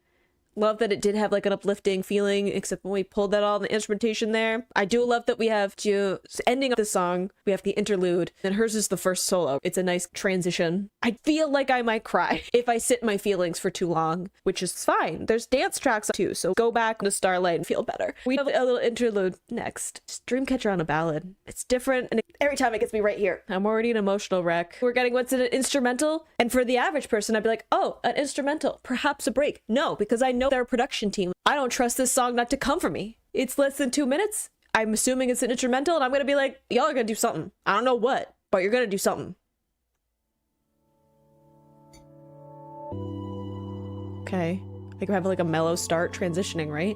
Love that it did have like an uplifting feeling, except when we pulled that all in the instrumentation there. I do love that we have to ending of the song, we have the interlude, and hers is the first solo. It's a nice transition. I feel like I might cry if I sit in my feelings for too long, which is fine. There's dance tracks too, so go back to Starlight and feel better. We have a little interlude next. Just Dreamcatcher on a ballad. It's different, and every time it gets me right here. I'm already an emotional wreck. We're getting what's in an instrumental, and for the average person, I'd be like, oh, an instrumental, perhaps a break. No, because I know their production team. I don't trust this song not to come for me. It's less than 2 minutes. I'm assuming it's an instrumental, and I'm gonna be like, y'all are gonna do something. I don't know what, but you're gonna do something. Okay. I can have like a mellow start transitioning, right?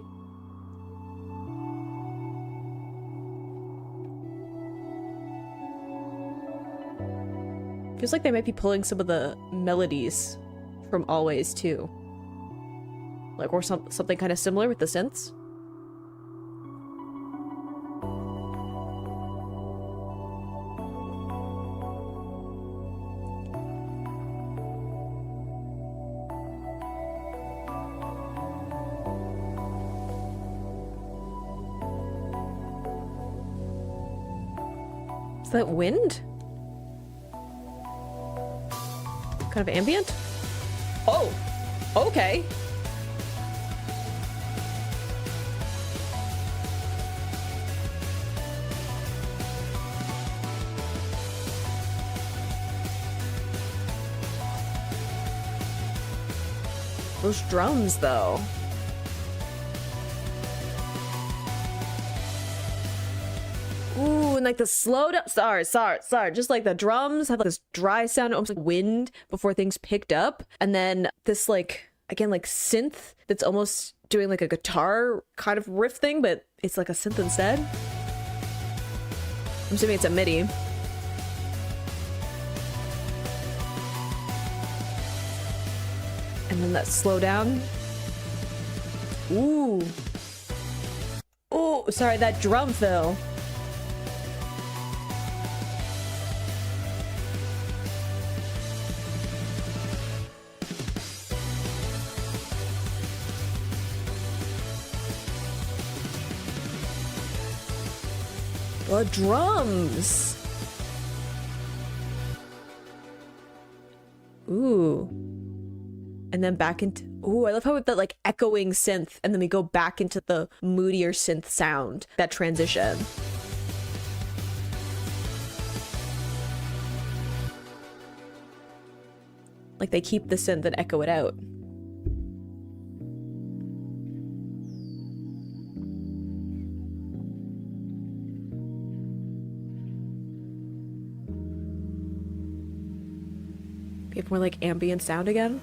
Feels like they might be pulling some of the melodies from Always too. Like, or something kind of similar with the synths. Is that wind? Kind of ambient? Oh, okay. Those drums, though. Ooh, and like the slowed up. Sorry. Just like the drums have like this dry sound, almost like wind before things picked up. And then this like, again, like synth that's almost doing like a guitar kind of riff thing, but it's like a synth instead. I'm assuming it's a MIDI. And then that slowdown. Ooh. Oh, sorry, that drum fill. The drums. Ooh. And then back into, ooh, I love how with that like echoing synth, and then we go back into the moodier synth sound, that transition. Like they keep the synth and echo it out. Get more like ambient sound again.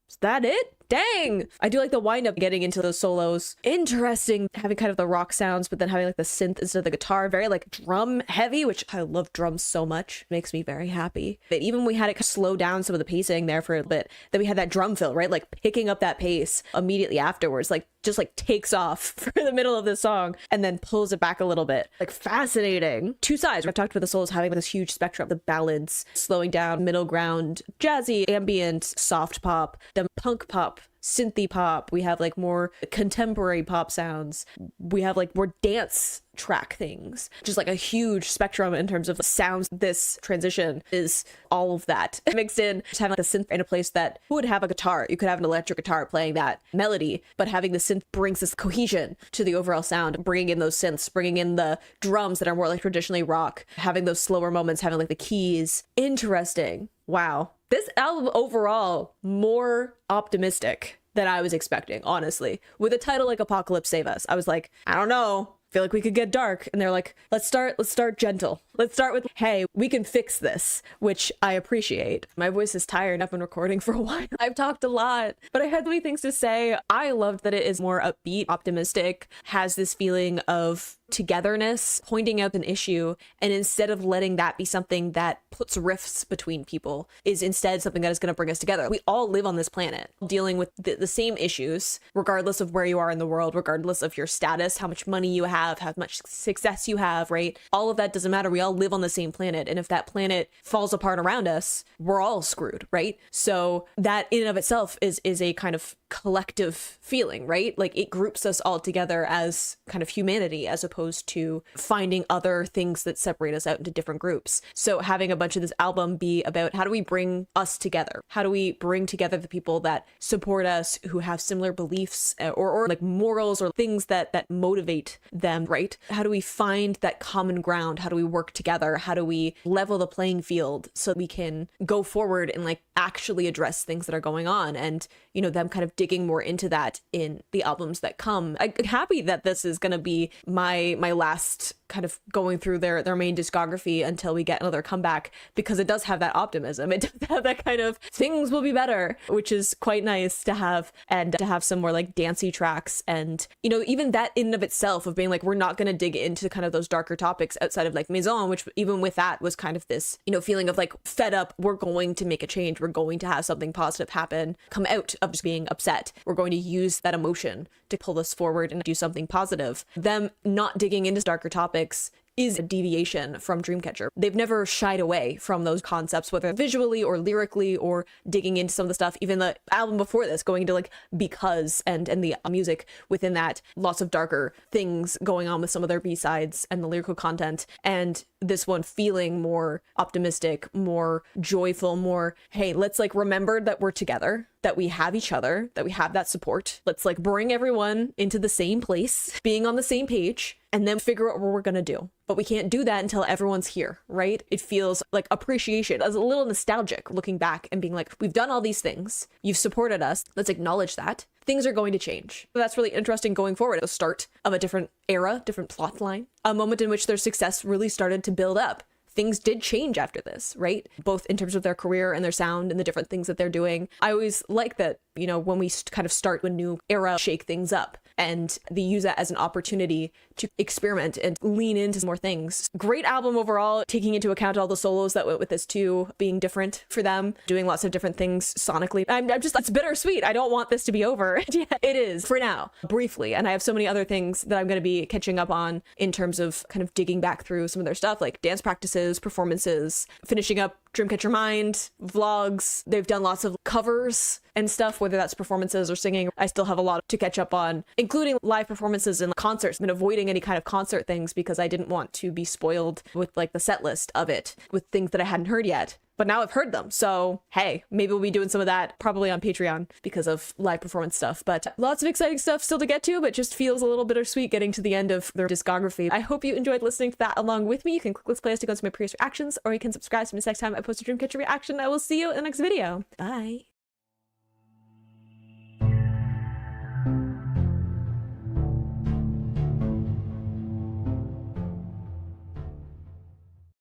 Is that it? Dang! I do like the wind up getting into those solos. Interesting, having kind of the rock sounds, but then having like the synth instead of the guitar. Very like drum heavy, which I love drums so much. Makes me very happy. But even we had it slow down some of the pacing there for a bit. Then we had that drum fill, right? Like picking up that pace immediately afterwards. Like just like takes off for the middle of the song and then pulls it back a little bit. Like fascinating. Two sides. I talked about the solos having this huge spectrum. The ballads, slowing down, middle ground, jazzy, ambient, soft pop, then punk pop, synthy pop. We have like more contemporary pop sounds. We have like more dance track things. Just like a huge spectrum in terms of the sounds. This transition is all of that mixed in. Just having like the synth in a place that would have a guitar. You could have an electric guitar playing that melody, but having the synth brings this cohesion to the overall sound, bringing in those synths, bringing in the drums that are more like traditionally rock, having those slower moments, having like the keys. Interesting. Wow. This album overall more optimistic than I was expecting, honestly. With a title like Apocalypse Save Us, I was like, I don't know. Feel like we could get dark. And they're like, let's start gentle. Let's start with, hey, we can fix this, which I appreciate. My voice is tired. I've been recording for a while. I've talked a lot, but I had many things to say. I loved that it is more upbeat, optimistic, has this feeling of togetherness, pointing out an issue, and instead of letting that be something that puts rifts between people, is instead something that is going to bring us together. We all live on this planet dealing with the same issues, regardless of where you are in the world, regardless of your status, how much money you have, how much success you have, right? All of that doesn't matter. We all live on the same planet, and if that planet falls apart around us, we're all screwed, right? So that in and of itself is a kind of collective feeling, right? Like it groups us all together as kind of humanity, as opposed to finding other things that separate us out into different groups. So having a bunch of this album be about how do we bring us together? How do we bring together the people that support us, who have similar beliefs or like morals or things that motivate them, right? How do we find that common ground? How do we work together? How do we level the playing field so we can go forward and like actually address things that are going on? And, you know, them kind of digging more into that in the albums that come. I'm happy that this is going to be my last kind of going through their main discography until we get another comeback, because it does have that optimism. It does have that kind of things will be better, which is quite nice to have, and to have some more like dancey tracks. And, you know, even that in and of itself of being like, we're not going to dig into kind of those darker topics outside of like Maison, which even with that was kind of this, you know, feeling of like fed up. We're going to make a change. We're going to have something positive happen, come out of just being upset. We're going to use that emotion to pull us forward and do something positive. Them not digging into darker topics is a deviation from Dreamcatcher. They've never shied away from those concepts, whether visually or lyrically or digging into some of the stuff. Even the album before this, going into like Because and the music within that, lots of darker things going on with some of their B-sides and the lyrical content. And this one feeling more optimistic, more joyful, more, hey, let's like remember that we're together, that we have each other, that we have that support. Let's like bring everyone into the same place, being on the same page, and then figure out what we're gonna do. But we can't do that until everyone's here, right? It feels like appreciation, as a little nostalgic, looking back and being like, we've done all these things. You've supported us. Let's acknowledge that. Things are going to change. That's really interesting going forward at the start of a different era, different plot line, a moment in which their success really started to build up. Things did change after this, right? Both in terms of their career and their sound and the different things that they're doing. I always like that, you know, when we kind of start a new era, shake things up. and they use that as an opportunity to experiment and lean into more things. Great album overall, taking into account all the solos that went with this too, being different for them, doing lots of different things sonically. I'm just, it's bittersweet. I don't want this to be over. Yeah, it is for now, briefly. And I have so many other things that I'm going to be catching up on in terms of kind of digging back through some of their stuff, like dance practices, performances, finishing up Dreamcatcher Mind, vlogs. They've done lots of covers and stuff, whether that's performances or singing. I still have a lot to catch up on, including live performances and concerts. I've been avoiding any kind of concert things because I didn't want to be spoiled with like the set list of it with things that I hadn't heard yet. But now I've heard them. So hey, maybe we'll be doing some of that probably on Patreon because of live performance stuff. But lots of exciting stuff still to get to, but just feels a little bittersweet getting to the end of their discography. I hope you enjoyed listening to that along with me. You can click Let's Playlist to go to my previous reactions, or you can subscribe to me next time I post a Dreamcatcher reaction. I will see you in the next video. Bye.